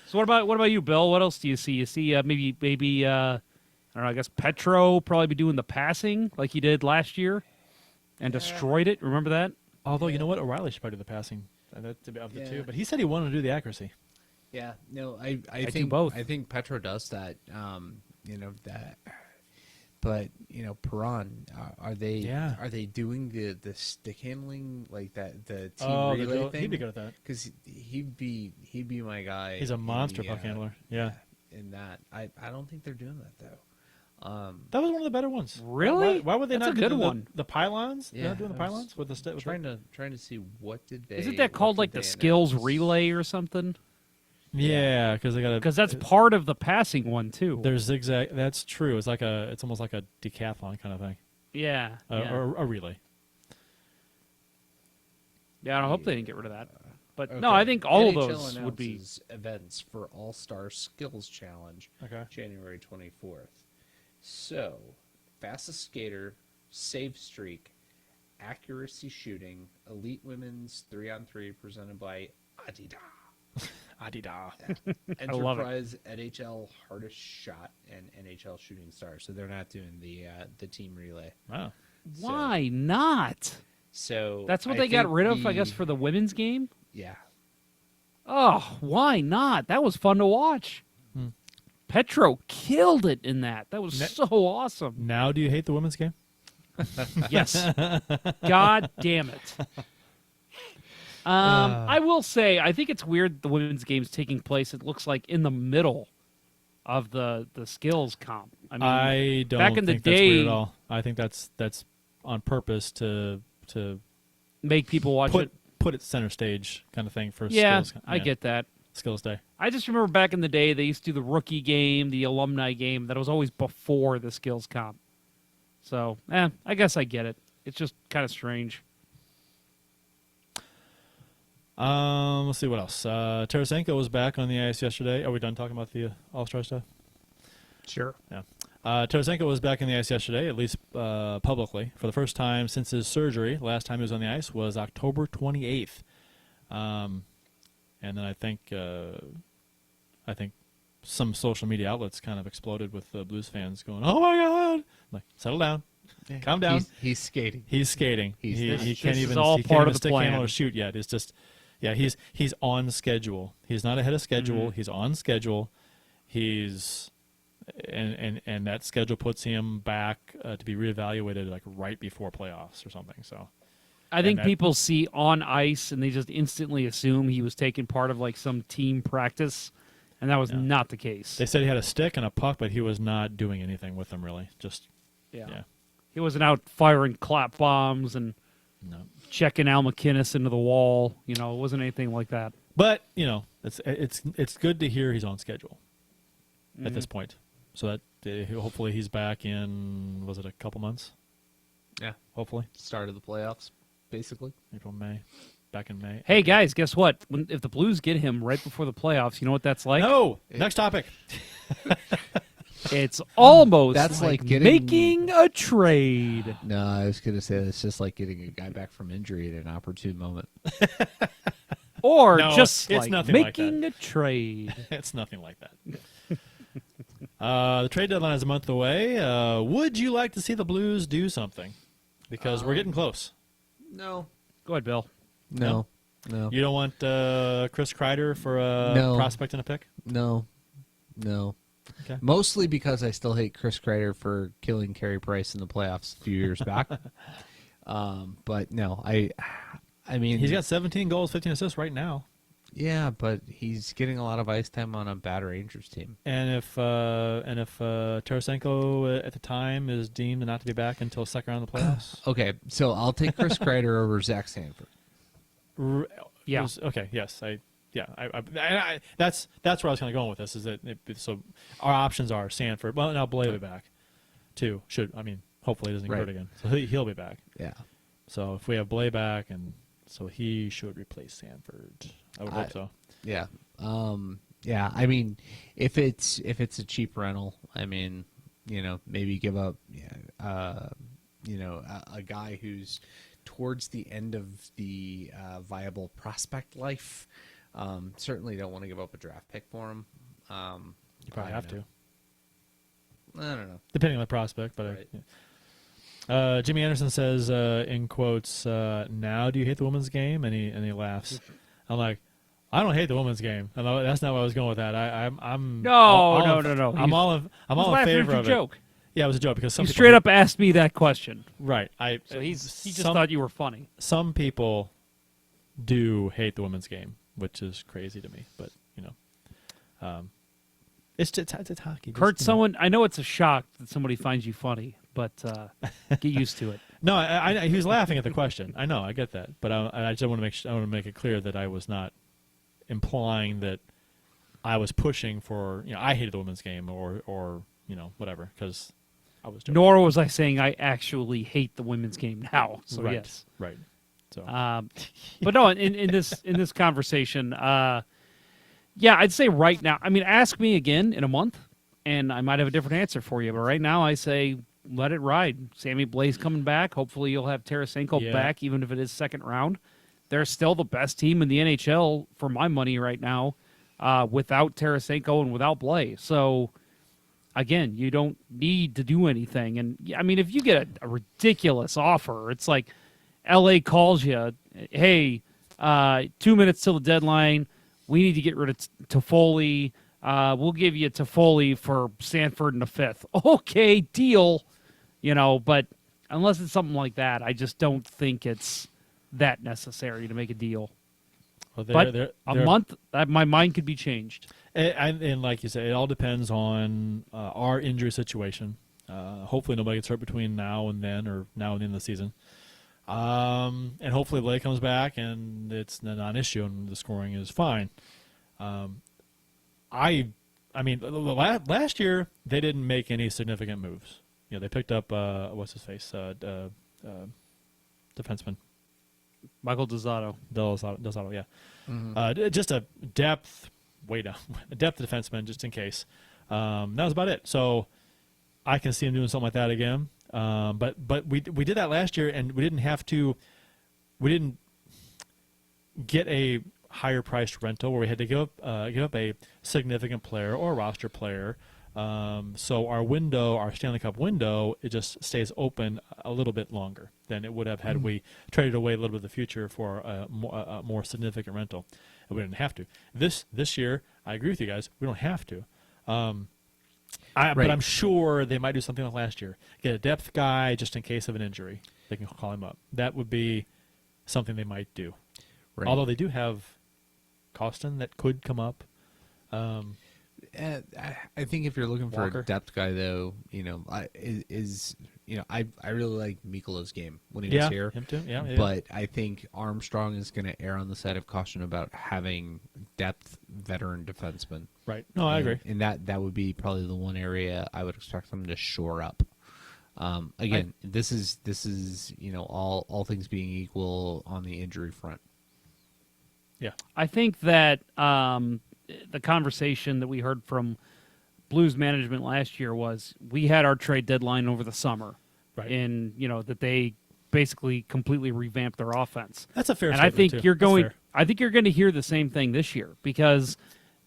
So what about you, Bill? What else do you see? You see maybe I don't know, I guess Petro probably be doing the passing like he did last year and destroyed it. Remember that? Although, you know what? O'Reilly should probably do the passing of the two. But he said he wanted to do the accuracy. Yeah, no, I think do both. I think Petro does that. That. But Perron, are they doing the stick handling like that, the team relay thing? He'd be good at that because he'd be my guy. He's a monster puck handler. Yeah. In that, I don't think they're doing that though. That was one of the better ones. Really? Why would they That's not a good do one. the pylons? Yeah, they're not doing the pylons with the stick. Trying to see what did they. Isn't that called like the skills relay or something? Yeah, because they got because that's part of the passing one too. There's zigzag. That's true. It's almost like a decathlon kind of thing. Yeah, or a relay. Yeah, I hope they didn't get rid of that. But Okay. no, I think all of NHL those would be announces events for All-Star Skills Challenge. Okay. January 24th. So, fastest skater, save streak, accuracy shooting, elite women's 3-on-3 presented by Adidas. Adidas. I love it. Enterprise, NHL Hardest Shot, and NHL Shooting Star. So they're not doing the team relay. Wow. Why not? So That's what I they got think rid of, I guess, for the women's game? Yeah. Oh, why not? That was fun to watch. Petro killed it in that. That was so awesome. Now do you hate the women's game? Yes. God damn it. I will say, I think it's weird the women's game's taking place, it looks like, in the middle of the skills comp. I mean, I don't back in the think that's weird day- at all. I think that's on purpose to make people watch it. put it center stage kind of thing for Yeah, skills. I get that. Skills Day. I just remember back in the day, they used to do the rookie game, the alumni game. That was always before the skills comp. So, I guess I get it. It's just kind of strange. Let's see what else. Tarasenko was back on the ice yesterday. Are we done talking about the All-Star stuff? Sure. Yeah. Tarasenko was back in the ice yesterday, at least publicly, for the first time since his surgery. Last time he was on the ice was October 28th. And then I think some social media outlets kind of exploded with Blues fans going, "Oh my God!" I'm like, settle down, calm down. He's skating. He's skating. He can't This even. is all he can't part even of the stick plan. handle or shoot yet. It's just, yeah. He's on schedule. He's not ahead of schedule. He's on schedule. He's and that schedule puts him back to be reevaluated like right before playoffs or something. So. I think that- people see on ice and they just instantly assume he was taking part of like some team practice, and that was not the case. They said he had a stick and a puck, but he was not doing anything with them really. Just yeah. He wasn't out firing clap bombs and No. checking Al McInnes into the wall. You know, it wasn't anything like that. But it's good to hear he's on schedule at this point. So that hopefully he's back in, was it a couple months? Yeah. Hopefully Start of the playoffs, basically. April, May, back in May. Hey guys, guess what? If the Blues get him right before the playoffs, you know what that's like? No. Next topic. It's almost That's like like getting- making a trade. No, I was going to say it's just like getting a guy back from injury at an opportune moment. Or No, just it's like nothing like making a trade. It's nothing like that. The trade deadline is a month away. Would you like to see the Blues do something? Because we're getting close. No. Go ahead, Bill. No. You don't want Chris Kreider for a No. prospect and a pick? No. Okay. Mostly because I still hate Chris Kreider for killing Carey Price in the playoffs a few years back. But no, I mean, He's got 17 goals, 15 assists right now. yeah, but he's getting a lot of ice time on a bad Rangers team. And if Tarasenko at the time is deemed not to be back until second round of the playoffs, Okay, so I'll take Chris Kreider over Zach Sanford. Yeah. Okay. Yes. That's where I was kind of going with this. Is that so? Our options are Sanford. Well, now Blay will be back, too. Hopefully he doesn't get hurt again. So he'll be back. Yeah. So if we have Blay back, and so he should replace Sanford. I would hope so. Yeah. Yeah. I mean, if it's a cheap rental, I mean, maybe give up, a guy who's towards the end of the viable prospect life. Certainly don't want to give up a draft pick for him. You probably have to, I don't know. depending on the prospect. But Right. Jimmy Anderson says in quotes, "Now do you hate the women's game?" And he laughs. I'm like, I don't hate the women's game. That's not where I was going with that. I'm No. I'm all in favor of it. Joke. Yeah, it was a joke because some He people straight up asked me that question. right. So he just some- thought you were funny. Some people do hate the women's game, which is crazy to me. But it's hockey. Hurt someone. I know it's a shock that somebody finds you funny, but get used to it. No, he was laughing at the question. I know, I get that, but I just want to make it clear that I was not implying that I was pushing for I hated the women's game or whatever, because I was joking. Nor was I saying I actually hate the women's game now. So right, yes. right. So But no, in this conversation, yeah, I'd say right now. I mean, ask me again in a month, and I might have a different answer for you. But right now, I say let it ride. Sammy Blais coming back. Hopefully you'll have Tarasenko Yeah. back, even if it is second round. They're still the best team in the NHL for my money right now, without Tarasenko and without Blais. So again, you don't need to do anything. And I mean, if you get a ridiculous offer, it's like LA calls you, hey, 2 minutes till the deadline. We need to get rid of Toffoli. We'll give you Toffoli for Sanford in the fifth. Okay, deal. But unless it's something like that, I just don't think it's that necessary to make a deal. Well, But a month, my mind could be changed. and like you say, it all depends on our injury situation. Hopefully nobody gets hurt between now and then, or now and the end of the season. And hopefully Blake comes back and it's a non-issue and the scoring is fine. I mean, last year they didn't make any significant moves. They picked up what's his face, defenseman Michael Dozzato. Dozzato, yeah. Just a depth defenseman, just in case. That was about it. So I can see him doing something like that again. But we did that last year, and we didn't get a higher priced rental where we had to give up a significant player or a roster player. So our Stanley Cup window, it just stays open a little bit longer than it would have had we traded away a little bit of the future for a more significant rental. And we didn't have to. This year, I agree with you guys. We don't have to. But I'm sure they might do something like last year. Get a depth guy just in case of an injury. They can call him up. That would be something they might do. Right. Although they do have Costin that could come up. I think if you're looking for Walker. a depth guy, though, I really like Mikola's game when he was here. Him too. Yeah. But I think Armstrong is going to err on the side of caution about having depth veteran defensemen. Right. No, I agree. And that would be probably the one area I would expect them to shore up. Again, this is all things being equal on the injury front. Yeah. I think that the conversation that we heard from Blues management last year was we had our trade deadline over the summer, Right. and that they basically completely revamped their offense. That's a fair And I statement, think too. you're That's going. fair. I think you're going to hear the same thing this year because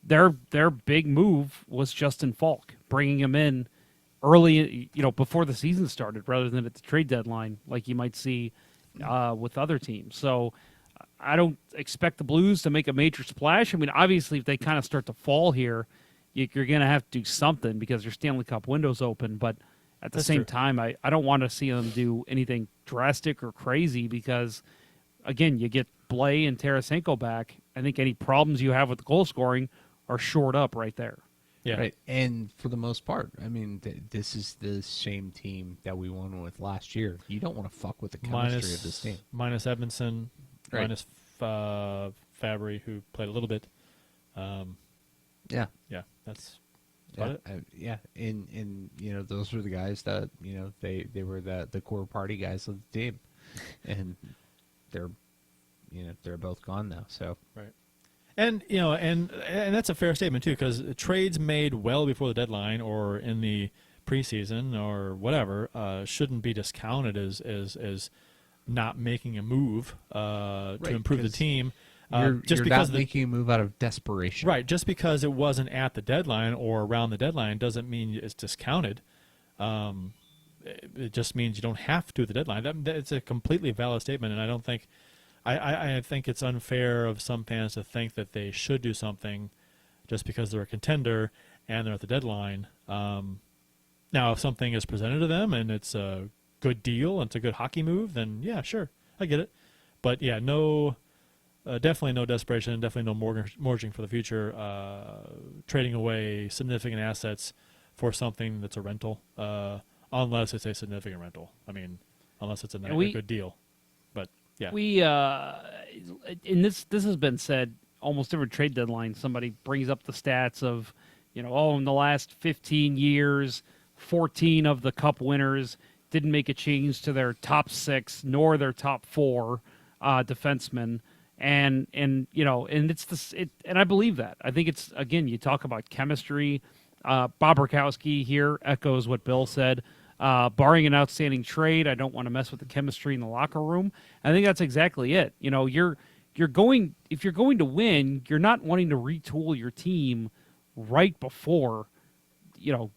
their big move was Justin Falk, bringing him in early, before the season started, rather than at the trade deadline, like you might see with other teams. So I don't expect the Blues to make a major splash. I mean, obviously, if they kind of start to fall here, you're going to have to do something because your Stanley Cup window's open. But at the That's same true. time, I don't want to see them do anything drastic or crazy because, again, you get Blais and Tarasenko back. I think any problems you have with the goal scoring are shored up right there. Yeah. Right. And for the most part, I mean, this is the same team that we won with last year. You don't want to fuck with the chemistry of this team. Minus Edmondson, Right. minus Fabry, who played a little bit. Yeah. Yeah, that's about it. And those were the guys that they were the core party guys of the team, and they're both gone now. So Right. And and that's a fair statement too, because trades made well before the deadline or in the preseason or whatever shouldn't be discounted as not making a move to improve the 'cause team. you're Just because not making a move out of desperation, right, just because it wasn't at the deadline or around the deadline doesn't mean it's discounted. It just means you don't have to at the deadline. It's a completely valid statement, and I don't think. I think it's unfair of some fans to think that they should do something just because they're a contender and they're at the deadline. Now, if something is presented to them and it's a good deal and it's a good hockey move, then yeah, sure, I get it. But yeah, definitely no desperation, definitely no mortgaging for the future, trading away significant assets for something that's a rental, unless it's a significant rental. I mean, unless it's a good deal. But yeah, We and this has been said almost every trade deadline. Somebody brings up the stats of, in the last 15 years, 14 of the Cup winners didn't make a change to their top 6 nor their top 4 defensemen, and it's and I believe that. I think it's, again, you talk about chemistry. Bob Rakowski here echoes what Bill said. Barring an outstanding trade, I don't want to mess with the chemistry in the locker room. I think that's exactly it. You know, if you're going to win, you're not wanting to retool your team right before, you know,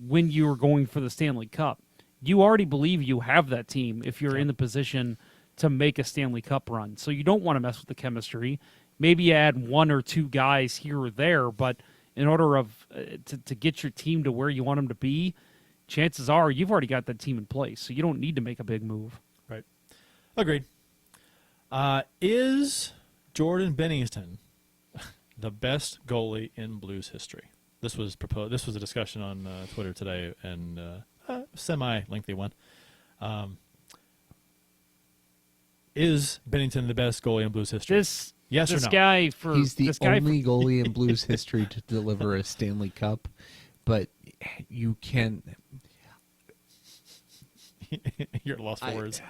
when you were going for the Stanley Cup. You already believe you have that team if you're in the position to make a Stanley Cup run. So you don't want to mess with the chemistry. Maybe you add one or two guys here or there, but in order to get your team to where you want them to be, chances are you've already got that team in place, so you don't need to make a big move. Right. Agreed. Is Jordan Binnington the best goalie in Blues history? This was proposed. This was a discussion on Twitter today, and semi-lengthy one. Is Binnington the best goalie in Blues history? Yes or no? He's the only goalie in Blues history to deliver a Stanley Cup, but you can. You're lost for words.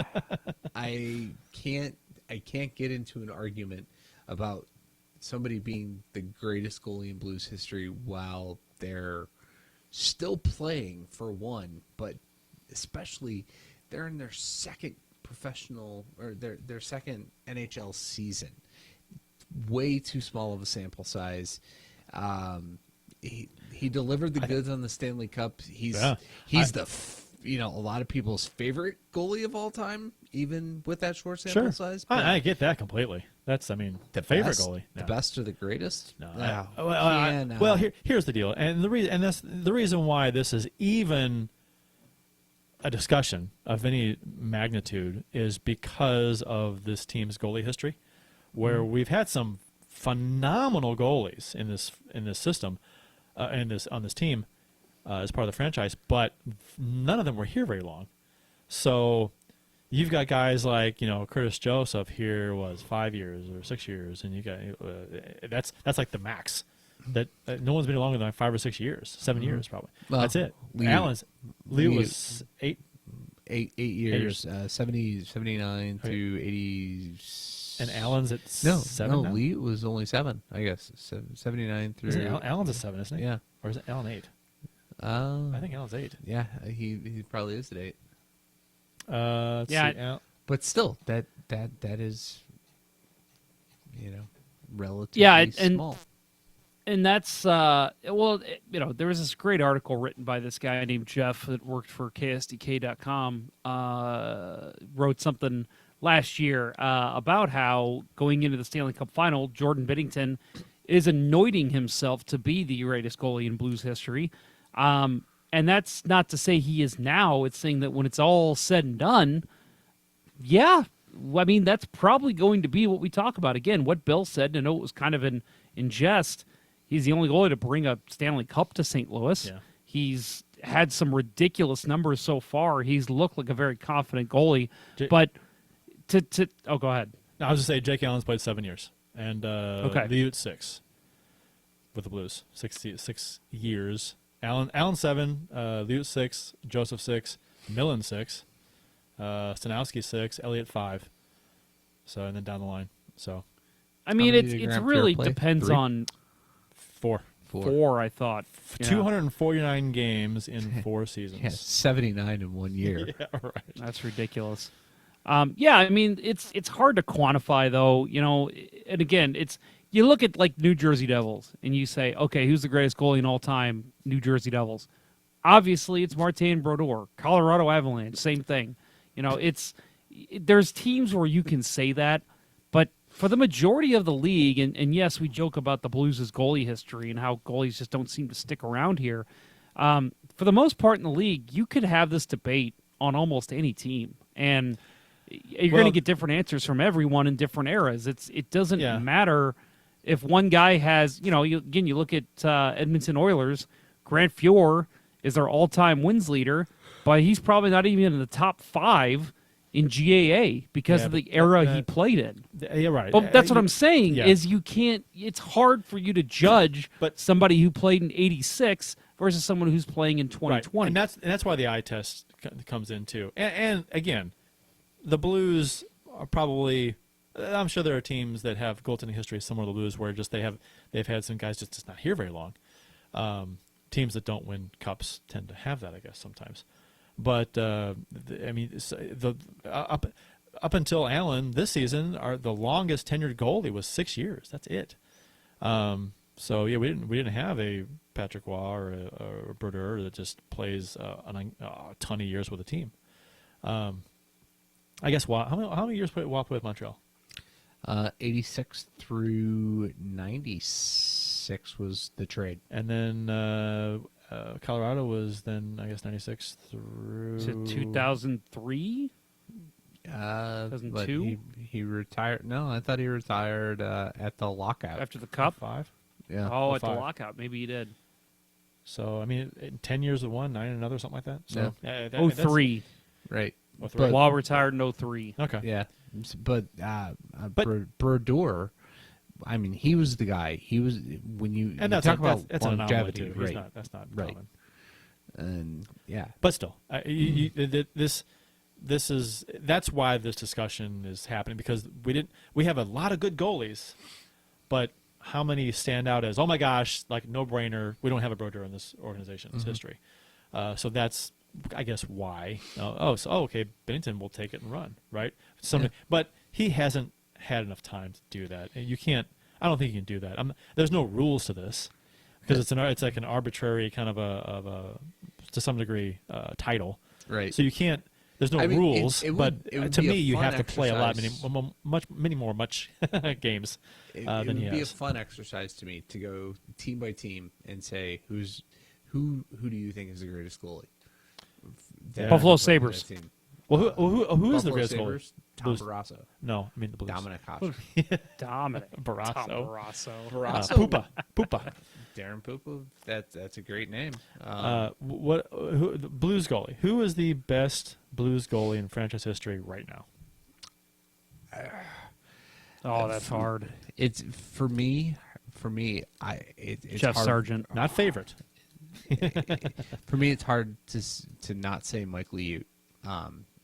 I can't get into an argument about somebody being the greatest goalie in Blues history while they're still playing, for one, but especially they're in their second professional or their second NHL season. Way too small of a sample size. He delivered the goods on the Stanley Cup. He's a lot of people's favorite goalie of all time, even with that short sample size. I get that completely. That's, the favorite goalie. The best or the greatest? No. Well, here's the deal, and that's the reason why this is even a discussion of any magnitude is because of this team's goalie history, where we've had some phenomenal goalies in this system, on this team, as part of the franchise, but none of them were here very long. So you've got guys like Curtis Joseph here was 5 years or 6 years, and you got that's like the max. That no one's been here longer than 5 or 6 years, 7 years probably. Well, that's it. Leo was 8 years, 79 to 80. And Allen's at 7 now? Lee was only 7, I guess. 79 through. Allen's at 7, isn't he? Yeah. Or is it Allen 8? I think Allen's 8. Yeah, he probably is at 8. Let's see. But still, that is, relatively small. And that's there was this great article written by this guy named Jeff that worked for KSDK.com. Wrote something last year about how going into the Stanley Cup final, Jordan Binnington is anointing himself to be the greatest goalie in Blues history. And that's not to say he is now. It's saying that when it's all said and done, that's probably going to be what we talk about. Again, what Bill said, I know it was kind of in jest, he's the only goalie to bring a Stanley Cup to St. Louis. Yeah. He's had some ridiculous numbers so far. He's looked like a very confident goalie. But go ahead. No, I was just saying Jake Allen's played 7 years, and Leo 6 with the Blues, 6 years. Allen 7, Leo 6, Joseph 6, Millen 6, Stanowski 6, Elliott 5. So and then down the line. So it really depends 3? on 4. 4, I thought. 249 games in 4 seasons. Yeah, 79 in 1 year. Yeah, right. That's ridiculous. It's hard to quantify though, and again, you look at like New Jersey Devils and you say, okay, who's the greatest goalie in all time? New Jersey Devils. Obviously, it's Martin Brodeur. Colorado Avalanche, same thing. There's teams where you can say that, but for the majority of the league, and yes, we joke about the Blues' goalie history and how goalies just don't seem to stick around here. For the most part in the league, you could have this debate on almost any team, and you're going to get different answers from everyone in different eras. It doesn't matter if one guy has, you look at Edmonton Oilers, Grant Fuhr is their all-time wins leader, but he's probably not even in the top 5 in GAA because of the era he played in. Yeah, right. But that's what I'm saying is you can't. It's hard for you to judge somebody who played in '86 versus someone who's playing in 2020. Right. And that's why the eye test comes in too. And again, the Blues are probably. I'm sure there are teams that have goaltending history similar to the Blues where just they've had some guys just not here very long. Teams that don't win cups tend to have that, I guess, sometimes. But I mean, up until Allen this season, the longest tenured goalie was 6 years. That's it. So yeah, we didn't have a Patrick Waugh or a Brodeur that just plays a ton of years with a team. I guess Waugh. How many years did Waugh play with Montreal? 86 through 96 was the trade. And then Colorado was then, I guess, 96 through... To 2003? But 2002? he retired. No, I thought he retired at the lockout. After the Cup? 5. Yeah. Oh, at the 05. lockout. Maybe he did. So, I mean, 10 years with one, 9 another, something like that. So, Yeah. yeah, 03. Right. 03. But- Waugh retired in 03. Okay. Yeah. But Brodeur, I mean, he was the guy. He was when you And that's talk about that's an anomaly, longevity, too. right? That's not Right. common. And yeah, But still, that's why this discussion is happening, because we have a lot of good goalies, but how many stand out as, oh my gosh, like no brainer? We don't have a Brodeur in this organization's history. So that's, I guess, why. Okay, Binnington will take it and run, right? But he hasn't had enough time to do that. And you can't. I don't think you can do that. There's no rules to this, because it's like an arbitrary kind of a to some degree title. right. So you can't. There's no I mean, rules, it but would to be a me, you fun have to play a lot, exercise. many more games It than he would be a has. fun exercise to me to go team by team and say who do you think is the greatest goalie? Yeah. Buffalo That Sabres. team. Well, who is the Buffalo greatest Sabres? goalie? Tom Blues. Barrasso, No, I mean the Blues. Dominic Hasek, Dominic. Barrasso. Tom Barrasso. Pupa. Darren Pupa. That's a great name. The Blues goalie? Who is the best Blues goalie in franchise history right now? Oh, that's hard. It's for me. It's Jeff hard, Sargent. Not favorite. For me, it's hard to not say Mike Liut.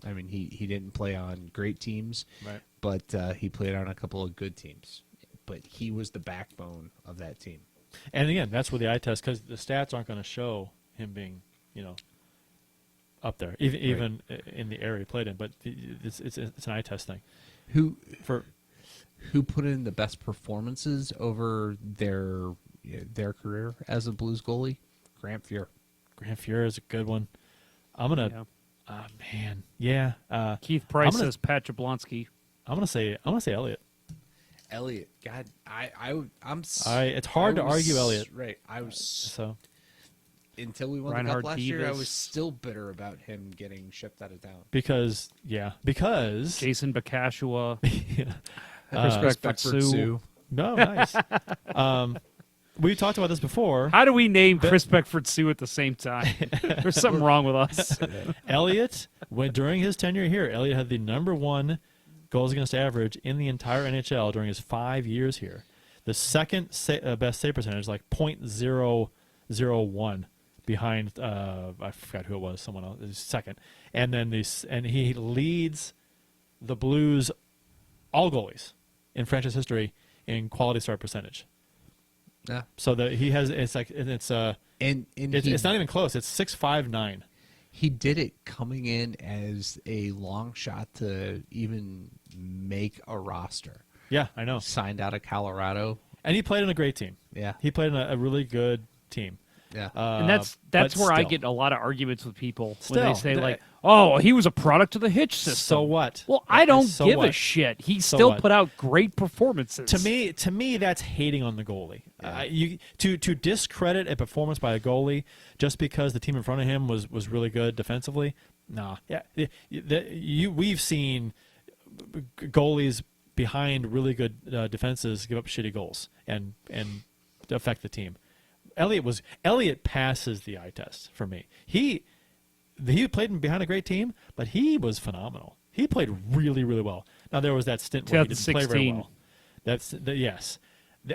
I mean, he didn't play on great teams, Right. but he played on a couple of good teams. But he was the backbone of that team. And again, that's where the eye test, because the stats aren't going to show him being, up there, even in the area he played in. But it's an eye test thing. Who For put in the best performances over their career as a Blues goalie? Grant Fuhr. Grant Fuhr is a good one. I'm gonna, Keith Price gonna- says Pat Jablonski. I'm gonna say Elliott. Elliott. God, I'm. It's hard to argue Elliott. Right. I was So until we won Reinhard the cup last year. I Davis. was still bitter about him getting shipped out of town. because Jason Bacashua. Respect Beckford for Sue. no, nice. We talked about this before. How do we name Chris Beckford Sue at the same time? There's something wrong with us. Elliott, during his tenure here, Elliott had the number 1 goals against average in the entire NHL during his 5 years here. The second best save percentage, like .001, behind I forgot who it was, someone else, second. And then he leads the Blues, all goalies in franchise history, in quality start percentage. Yeah. So that he has, it's And it's not even close. It's 6.59. he did it coming in as a long shot to even make a roster. Yeah, I know. Signed out of Colorado. And he played on a great team. Yeah. He played on a really good team. Yeah. And that's but where I still. get a lot of arguments with people when Still, they say like, "Oh, he was a product of the Hitch system." So what? Well, I don't So give a what? shit. He So still what? put out great performances. To me, that's hating on the goalie. To discredit a performance by a goalie just because the team in front of him was really good defensively. Nah. Yeah. We've seen goalies behind really good defenses give up shitty goals and affect the team. Elliott passes the eye test for me. He played behind a great team, but he was phenomenal. He played really, really well. Now there was that stint where he didn't play very 2016. well. Yes,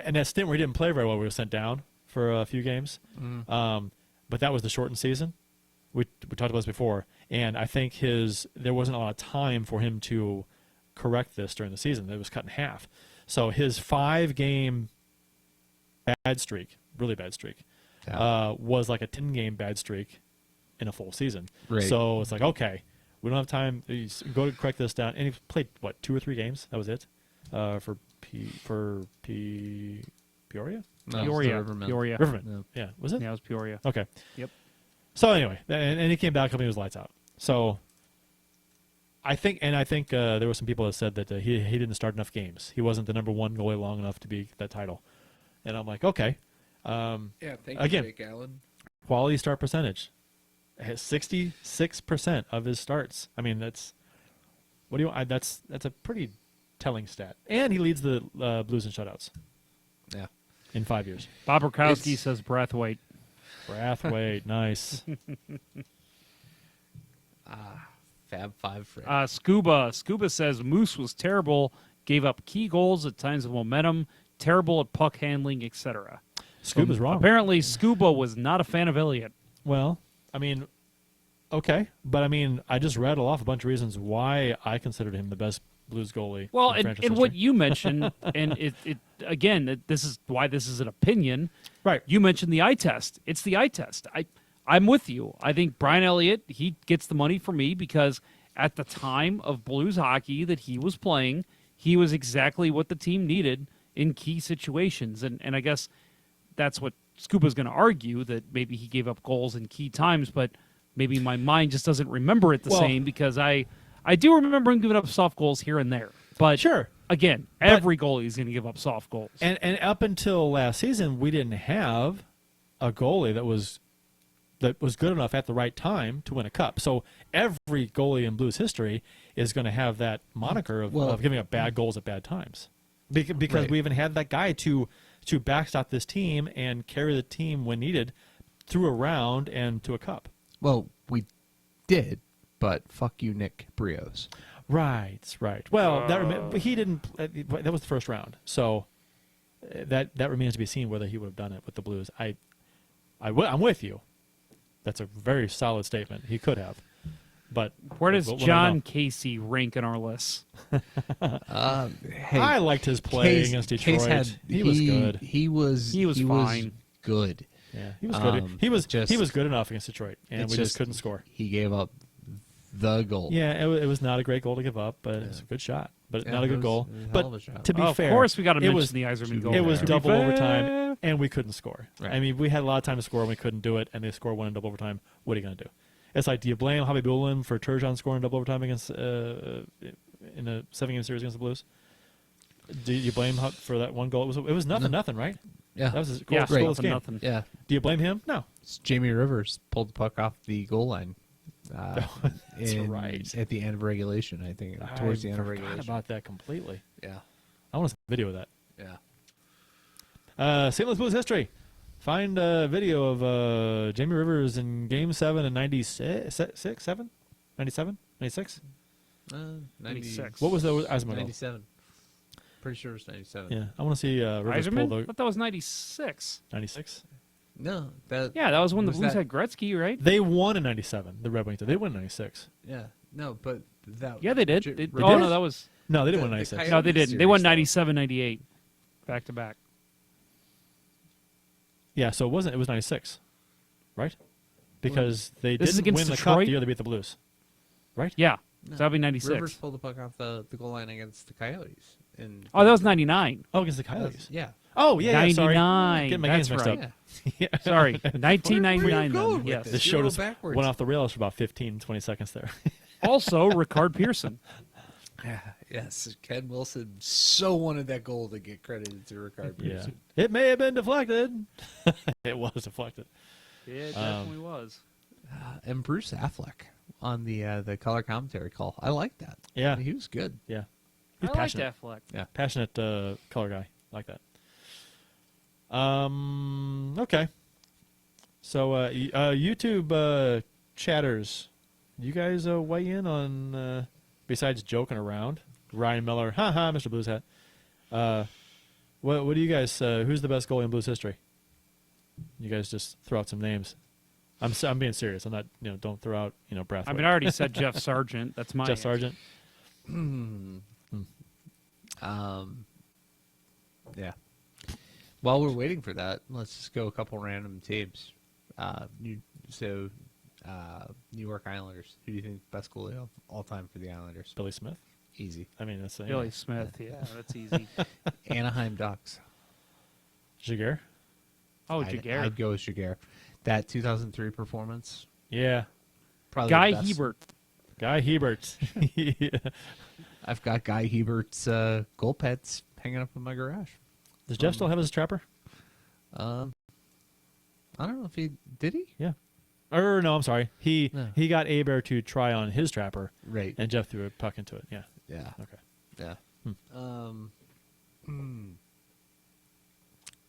and that stint where he didn't play very well, we were sent down for a few games. But that was the shortened season. We talked about this before, and I think there wasn't a lot of time for him to correct this during the season. It was cut in half. So his 5-game bad streak, really bad streak, was like a 10-game bad streak in a full season. Right. So it's like, okay, we don't have time. You go to correct this down. And he played, what, 2 or 3 games? That was it for Peoria? No, Peoria. it's the Rivermen. Peoria. Riverman. Yeah, was it? Yeah, it was Peoria. Okay. Yep. So anyway, and he came back and he was lights out. So I think there were some people that said that he didn't start enough games. He wasn't the number 1 goalie long enough to be that title. And I'm like, okay. Yeah, thank Again, you, Jake Allen. quality start percentage. Has 66% of his starts. I mean, that's a pretty telling stat. And he leads the Blues in shutouts Yeah. in 5 years. Bob Rakowski It's- says Brathwaite. Brathwaite, nice. Fab 5 Fred. Scuba says Moose was terrible, gave up key goals at times of momentum, terrible at puck handling, etc. Scuba's wrong. Apparently, Scuba was not a fan of Elliott. Well, I mean, okay, but I mean, I just rattled off a bunch of reasons why I considered him the best Blues goalie. Well, in and franchise what history. you mentioned, and it again, this is why this is an opinion. Right. You mentioned the eye test. It's the eye test. I'm with you. I think Brian Elliott, he gets the money for me because at the time of Blues hockey that he was playing, he was exactly what the team needed in key situations. And I guess that's what Scuba's going to argue, that maybe he gave up goals in key times, but maybe my mind just doesn't remember it the Well- same because I do remember him giving up soft goals here and there. But Sure. again, every goalie is going to give up soft goals. And up until last season, we didn't have a goalie that was good enough at the right time to win a cup. So every goalie in Blues history is going to have that moniker of giving up bad goals at bad times, because Right. we even had that guy to backstop this team and carry the team when needed through a round and to a cup. Well, we did, but fuck you, Nick Brios. Right. Well, but he didn't. That was the first round, so that remains to be seen whether he would have done it with the Blues. I'm with you. That's a very solid statement. He could have, but Where does we'll never John know. Casey rank in our list? Hey, I liked his play Case- against Case Detroit. He was good. He was fine. good. Yeah, he was good. He was good enough against Detroit, and It's we just couldn't score. He gave up the goal. Yeah, it was not a great goal to give up, but it was a good shot. But Yeah, not a it good was goal. a hell But of a shot. to be Of fair, course, we got to it mention was the Yzerman goal. it was To be double fair. overtime, and we couldn't score. Right. I mean, we had a lot of time to score, and we couldn't do it, and they scored one in double overtime. What are you going to do? It's like, do you blame Javi Bulin for Turgeon scoring double overtime against in a 7-game series against the Blues? Do you blame him for that one goal? It was nothing, right? Yeah. That was his Yeah, goal, nothing, game. nothing. Yeah. Do you blame him? No. Jamie Rivers pulled the puck off the goal line. That's right. At the end of regulation, I think. Towards the end of I forgot regulation. about that completely. Yeah. I want to see a video of that. Yeah. St. Louis Blues history. Find a video of Jamie Rivers in Game 7 in 96, 7? 97? 96? 96. What was the Eisenman goal? 97. Pretty sure it's 97. Yeah, I want to see Rivers pull Yzerman? I the thought that was 96. 96. No, that. Yeah, that was when the Was Blues that- had Gretzky, right? They won in 97. The Red Wings did. They won in 96. Yeah. No, but that. Yeah, they did. J- They- Rivers- oh, no, that was... No, they didn't win The 96. Coyotes No, they didn't. They won series, though. 97, 98. Back to back. Yeah, so it was 96. Right? Because they This is didn't win against the cup the Detroit? year they beat the Blues. Right? Yeah, No. so that'd be 96. Rivers pulled the puck off the goal line against the Coyotes. Oh, that was 99. Oh, against the Coyotes. Yeah. Oh, yeah, sorry. 99. Getting my That's games mixed right. up. Yeah. Yeah. Sorry, 1999 going then, with yes. this? This You're showed all us backwards. went off the rails for about 15, 20 seconds there. Also, Ricard Pearson. Yeah. Yes. Ken Wilson so wanted that goal to get credited to Ricard Yeah. Pearson. It may have been deflected. It was deflected. It definitely was. And Bruce Affleck on the color commentary call. I like that. Yeah. He was good. Yeah. I He's like passionate. Affleck. Yeah. Passionate color guy. I like that. Okay. So YouTube chatters, you guys weigh in on besides joking around, Ryan Miller, haha, Mr. Blues Hat. What do you guys? Who's the best goalie in Blues history? You guys just throw out some names. I'm being serious. I'm not. Don't throw out Brathwaite. I mean, I already said Jeff Sargent. That's my Jeff answer. Sargent. Yeah. While we're waiting for that, let's just go a couple random teams. New York Islanders. Who do you think best goalie of all time for the Islanders? Billy Smith. Easy. I mean, that's Billy Smith. Yeah, that's easy. Anaheim Ducks. Jaguar. Oh, I'd Jaguar. go with Jaguar. That 2003 performance. Yeah. Probably Guy the best. Hebert. Guy Hebert. Yeah. I've got Guy Hebert's goal pets hanging up in my garage. Does Jeff still have his trapper? I don't know if he did he. Yeah. Or no, I'm sorry. He No. he got Abear to try on his trapper, Right. and Jeff threw a puck into it. Yeah. Yeah. Okay. Yeah.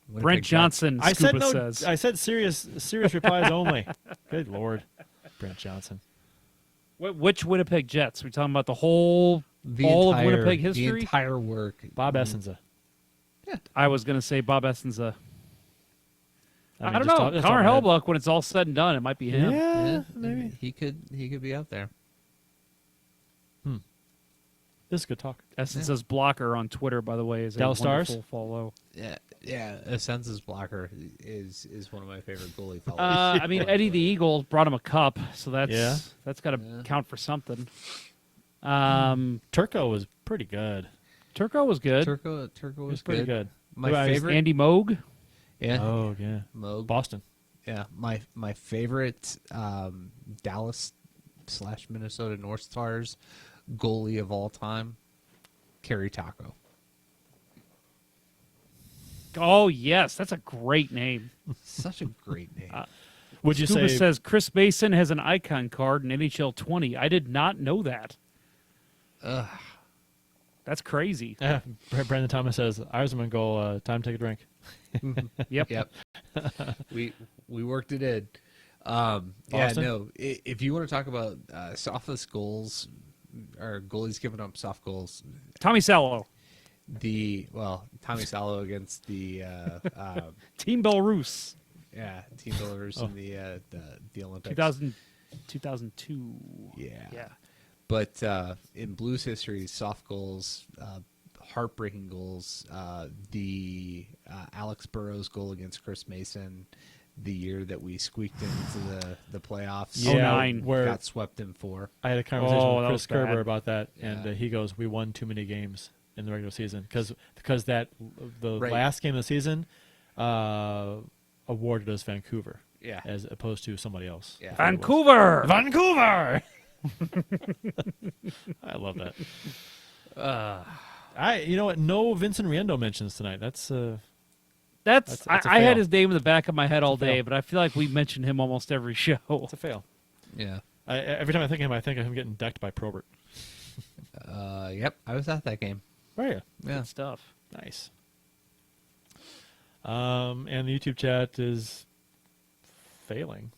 Brent Johnson. I said Scuba no. says. I said serious replies only. Good Lord, Brent Johnson. Which Winnipeg Jets? We talking about the whole all of Winnipeg The history? entire work. Bob Essenza. I was going to say Bob Essenza. I don't just know. talk- just Connor talk about Hellbuck, when it's all said and done, it might be it. him. Yeah, maybe. He could be out there. This is good talk. Essenza's blocker on Twitter, by the way, is a Dallas Stars? wonderful follow. Yeah. A census blocker is one of my favorite goalie fellows. I mean, Eddie the Eagle brought him a cup, so Yeah. that's got to count for something. Turco was pretty good. Turco was good. Turco He was was pretty good. My Who I was- favorite. Andy Moog. Yeah. Oh yeah. Moog. Boston. Yeah. My favorite Dallas / Minnesota North Stars goalie of all time, Kerry Taco. Oh yes, that's a great name. Such a great name. Would you Scuba say? says Chris Mason has an icon card in NHL 20. I did not know that. That's crazy. Brandon Thomas says Irisman goal. Time to take a drink. Yep. Yep. we worked it in. Yeah, Boston? no. If you want to talk about softest goals or goalies giving up soft goals, Tommy Sallow, Tommy Salo against the Team Belarus, Team Belarus in the Olympics. 2002. Yeah. But in Blues history, soft goals, heartbreaking goals, the Alex Burrows goal against Chris Mason, the year that we squeaked into the playoffs. Yeah, 09. where got swept in 4. I had a conversation Oh, with that Chris was Kerber bad. about that, and Yeah. he goes, "We won too many games in the regular season because the Right. last game of the season awarded us Vancouver, Yeah. as opposed to somebody else. Yeah. Vancouver. Vancouver. I love that. You know what? No Vincent Riendo mentions tonight. That's That's a I had fail. his name in the back of my head all fail. day, but I feel like we mention him almost every show. a fail. Yeah. Every time I think of him, I think of him getting decked by Probert. Yep. I was at that game. Right. Yeah. Yeah. Good stuff. Nice. And the YouTube chat is failing.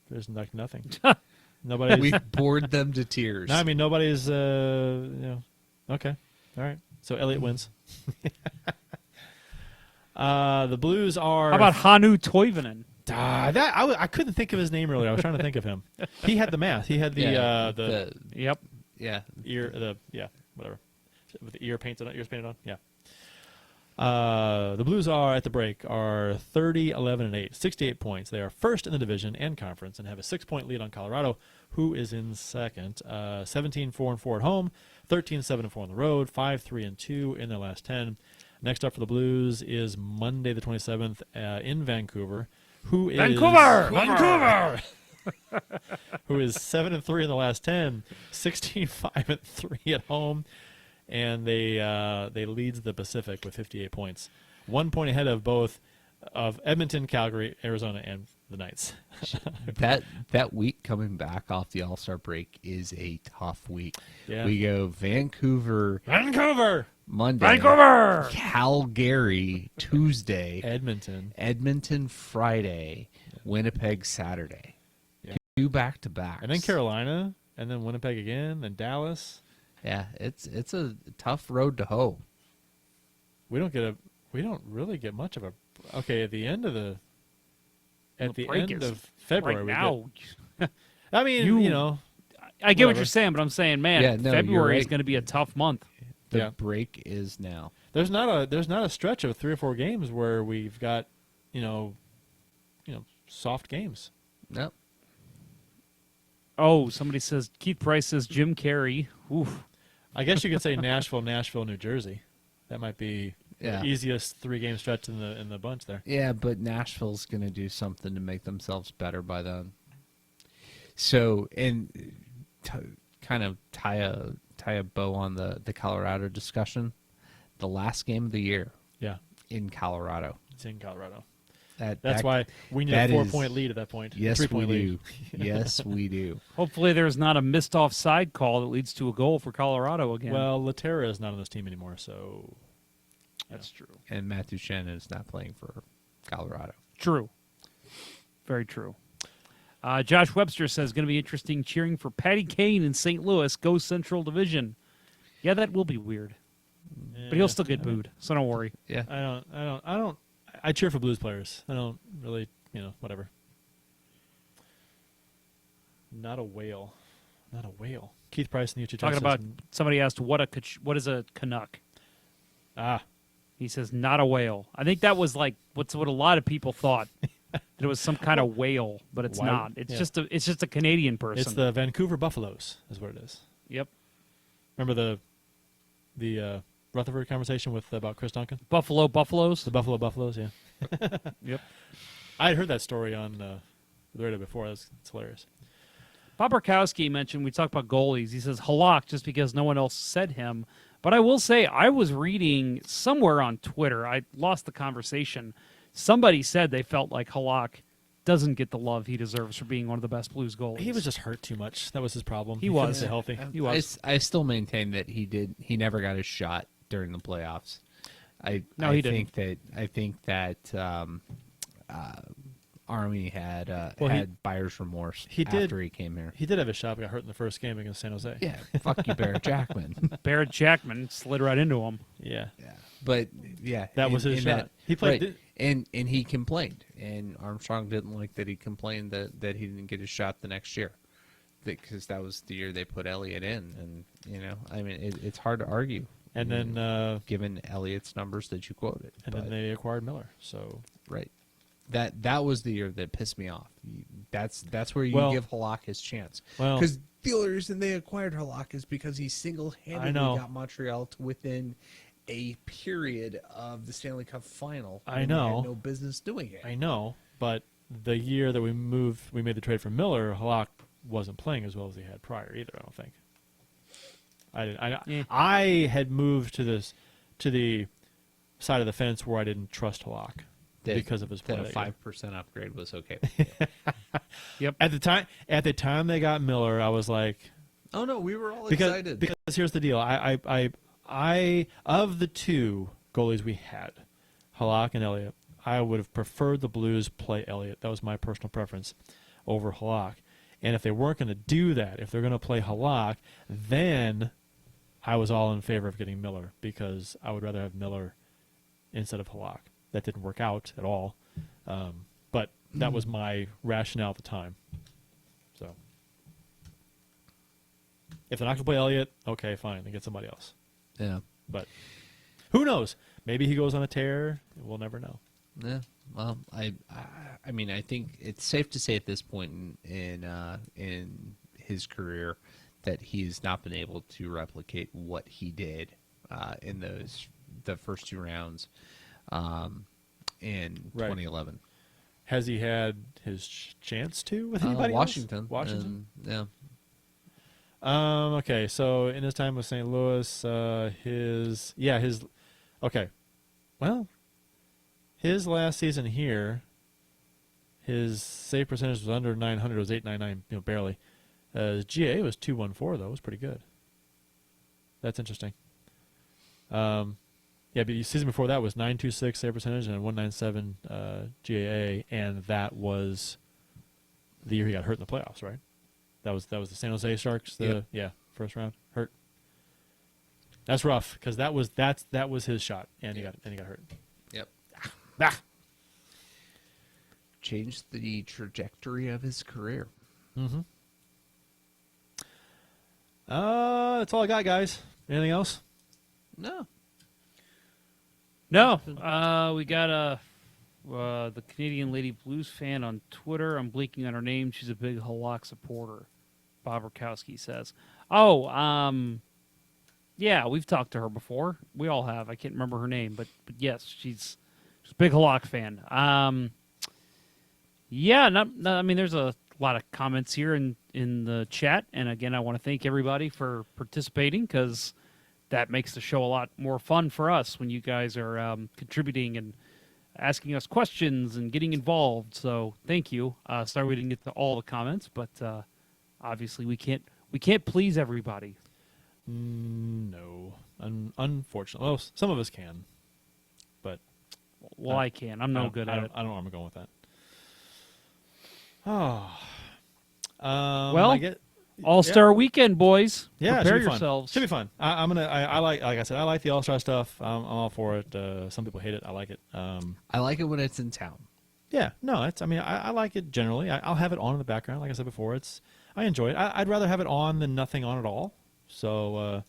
There's like nothing. Nobody's. We bored them to tears. No, I mean nobody's. Okay. All right. So Elliot wins. The Blues are. How about Hanu Toivonen? I couldn't think of his name earlier. I was trying to think of him. He had the math. He had the Yep. ear whatever with the ears painted on. Yeah. The Blues are at the break are 30-11-8, 68 points. They are first in the division and conference and have a 6-point lead on Colorado, who is in second. 17-4-4 at home, 13-7-4 on the road, 5-3-2 in their last 10. Next up for the Blues is Monday the 27th in Vancouver. Who is Vancouver! who is 7-3 in the last 10, 16-5-3 at home, and they leads the Pacific with 58 points, 1 point ahead of both of Edmonton, Calgary, Arizona, and the Knights. that week coming back off the All-Star break is a tough week. Yeah. We go Vancouver Monday, Vancouver! Calgary Tuesday, Edmonton, Friday, Winnipeg Saturday. Yeah. 2 back-to-backs. and then Carolina, and then Winnipeg again, then Dallas. Yeah, it's a tough road to hoe. We don't really get much of a. Okay, at the end of break is of February, right we now. get, I mean, you know, I get what Whatever. you're saying, but I'm saying, man, Yeah, no, you're February is right. going to be a tough month. The Yeah. break is now. there's not a stretch of 3 or 4 games where we've got, soft games. Nope. Oh, somebody says Keith Price says Jim Carrey. Oof. I guess you could say Nashville, New Jersey. That might be Yeah. the easiest 3-game stretch in the bunch there. Yeah, but Nashville's going to do something to make themselves better by then. So, and kind of tie a bow on the Colorado discussion. The last game of the year Yeah, in Colorado. it's in Colorado. That's Why we need a 4-point lead at that point. Yes, 3-point we lead. do. Yes, we do. Hopefully, there's not a missed offside call that leads to a goal for Colorado again. Well, Laterra is not on this team anymore, so that's true. And Matt Duchene is not playing for Colorado. True. Very true. Josh Webster says, going to be interesting cheering for Patty Kane in St. Louis. Go Central Division. Yeah, that will be weird. But he'll still get booed, so don't worry. Yeah. I don't. I cheer for Blues players. I don't really, whatever. Not a whale. Not a whale. Keith Price in Utah. Talking about, somebody asked, what is a Canuck? He says, not a whale. I think that was like what a lot of people thought. That it was some kind of whale, but it's Why- not. It's yeah. just a Canadian person. It's the Vancouver Buffaloes, is what it is. Yep. Remember the Rutherford conversation about Chris Duncan? Buffaloes. The Buffalo Buffaloes, yeah. Yep. I had heard that story on the radio before. It's hilarious. Bob Barkowski mentioned, we talked about goalies. He says Halak just because no one else said him. But I will say, I was reading somewhere on Twitter, I lost the conversation. Somebody said they felt like Halak doesn't get the love he deserves for being one of the best Blues goalies. He was just hurt too much. That was his problem. He couldn't was. stay healthy. He was. I still maintain that he never got his shot during the playoffs. I think that Army had buyer's remorse after he came here. He did have a shot, but got hurt in the first game against San Jose. Yeah, fuck you, Barrett Jackman. Barrett Jackman slid right into him. Yeah. But yeah, That was his shot. He played right. And he complained, and Armstrong didn't like that he complained that he didn't get his shot the next year, because that was the year they put Elliott in, and it's hard to argue. And then given Elliott's numbers that you quoted, then they acquired Miller. So right, that was the year that pissed me off. That's where you give Halak his chance. Well, because the only reason they acquired Halak is because he single-handedly got Montreal to within a period of the Stanley Cup final. I know. They had no business doing it. I know, but the year that we made the trade for Miller, Halak wasn't playing as well as he had prior either. I don't think. I had moved to the side of the fence where I didn't trust Halak because of his play. That a 5% upgrade was okay. Yep. At the time they got Miller, I was like, oh no, we were all excited. Because here's the deal. I of the two goalies we had, Halak and Elliott, I would have preferred the Blues play Elliott. That was my personal preference over Halak. And if they weren't going to do that, if they're going to play Halak, then I was all in favor of getting Miller because I would rather have Miller instead of Halak. That didn't work out at all, but that was my rationale at the time. So if they're not going to play Elliott, okay, fine, they get somebody else. Yeah. But who knows? Maybe he goes on a tear. We'll never know. Yeah. Well, I think it's safe to say at this point in his career that he's not been able to replicate what he did in the first two rounds in 2011. Has he had his chance to with anybody Washington. else? Washington. Yeah. Okay, so in his time with St. Louis, his last season here, his save percentage was under 900. It was 899, barely. His GA was 214 though. It was pretty good. That's interesting. But the season before that was 926 save percentage and 197 GAA, and that was the year he got hurt in the playoffs, right? That was the San Jose Sharks. First round hurt. That's rough because that was his shot, and he got hurt. Yep. Ah. Changed the trajectory of his career. Mm-hmm. That's all I got, guys. Anything else? No. We got the Canadian Lady Blues fan on Twitter. I'm blinking on her name. She's a big Halak supporter. Bob Rakowski says. Oh, yeah, we've talked to her before. We all have. I can't remember her name, but yes, she's a big Halak fan. Yeah, I mean, there's a lot of comments here in the chat, and again, I want to thank everybody for participating because that makes the show a lot more fun for us when you guys are contributing and asking us questions and getting involved. So thank you. Sorry we didn't get to all the comments, but obviously we can't please everybody. No, unfortunately. Well, some of us can, but I can. I'm no good at it. I don't know where I'm going with that. Oh, well, All-Star Weekend, boys. Yeah, prepare should be yourselves. Fun. Should be fun. I like I said, I like the All-Star stuff. I'm all for it. Some people hate it. I like it. I like it when it's in town. Yeah, no, I like it generally. I'll have it on in the background. Like I said before, I enjoy it. I'd rather have it on than nothing on at all. So,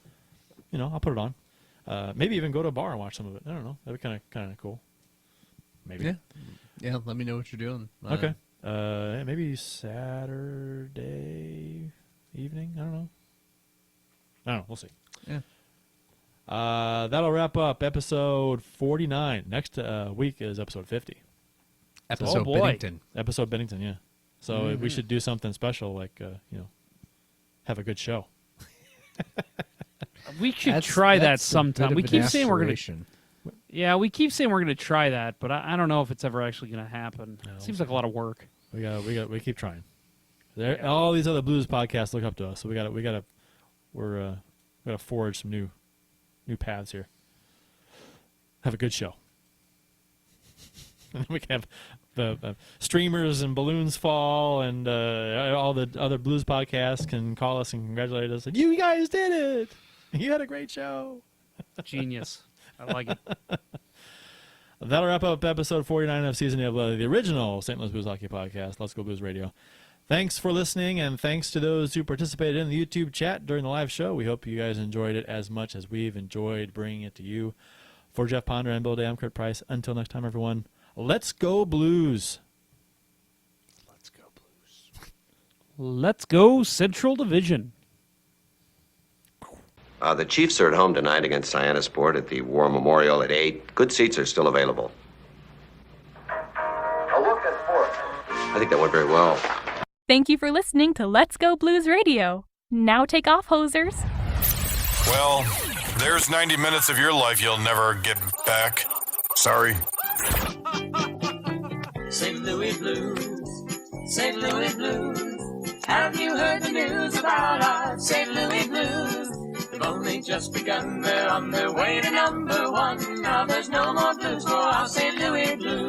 I'll put it on. Maybe even go to a bar and watch some of it. I don't know. That'd be kind of cool. Maybe. Yeah. Let me know what you're doing. Okay. Maybe Saturday evening. I don't know. We'll see. Yeah. That'll wrap up episode 49. Next week is episode 50. Episode Binnington. Episode Binnington, yeah. So we should do something special, like have a good show. We should try that sometime. We keep saying we're gonna. Yeah, we keep saying we're gonna try that, but I don't know if it's ever actually gonna happen. No. Seems like a lot of work. We keep trying. All these other blues podcasts look up to us, so we gotta forge some new paths here. Have a good show. And we can have the streamers and balloons fall, and all the other blues podcasts can call us and congratulate us. Like, you guys did it! You had a great show. Genius. I like it. That'll wrap up episode 49 of season 8 of the original St. Louis Blues Hockey Podcast. Let's Go Blues Radio. Thanks for listening, and thanks to those who participated in the YouTube chat during the live show. We hope you guys enjoyed it as much as we've enjoyed bringing it to you. For Jeff Ponder and Bill Day, I'm Kurt Price. Until next time, everyone, let's go Blues. Let's go Blues. Let's go Central Division. The Chiefs are at home tonight against Cyanosport at the War Memorial at 8. Good seats are still available. A look at sports. I think that went very well. Thank you for listening to Let's Go Blues Radio. Now take off, hosers. Well, there's 90 minutes of your life you'll never get back. Sorry. St. Louis Blues, St. Louis Blues. Have you heard the news about our St. Louis Blues? They've only just begun, they're on their way to number one. Now there's no more blues for our St. Louis Blues.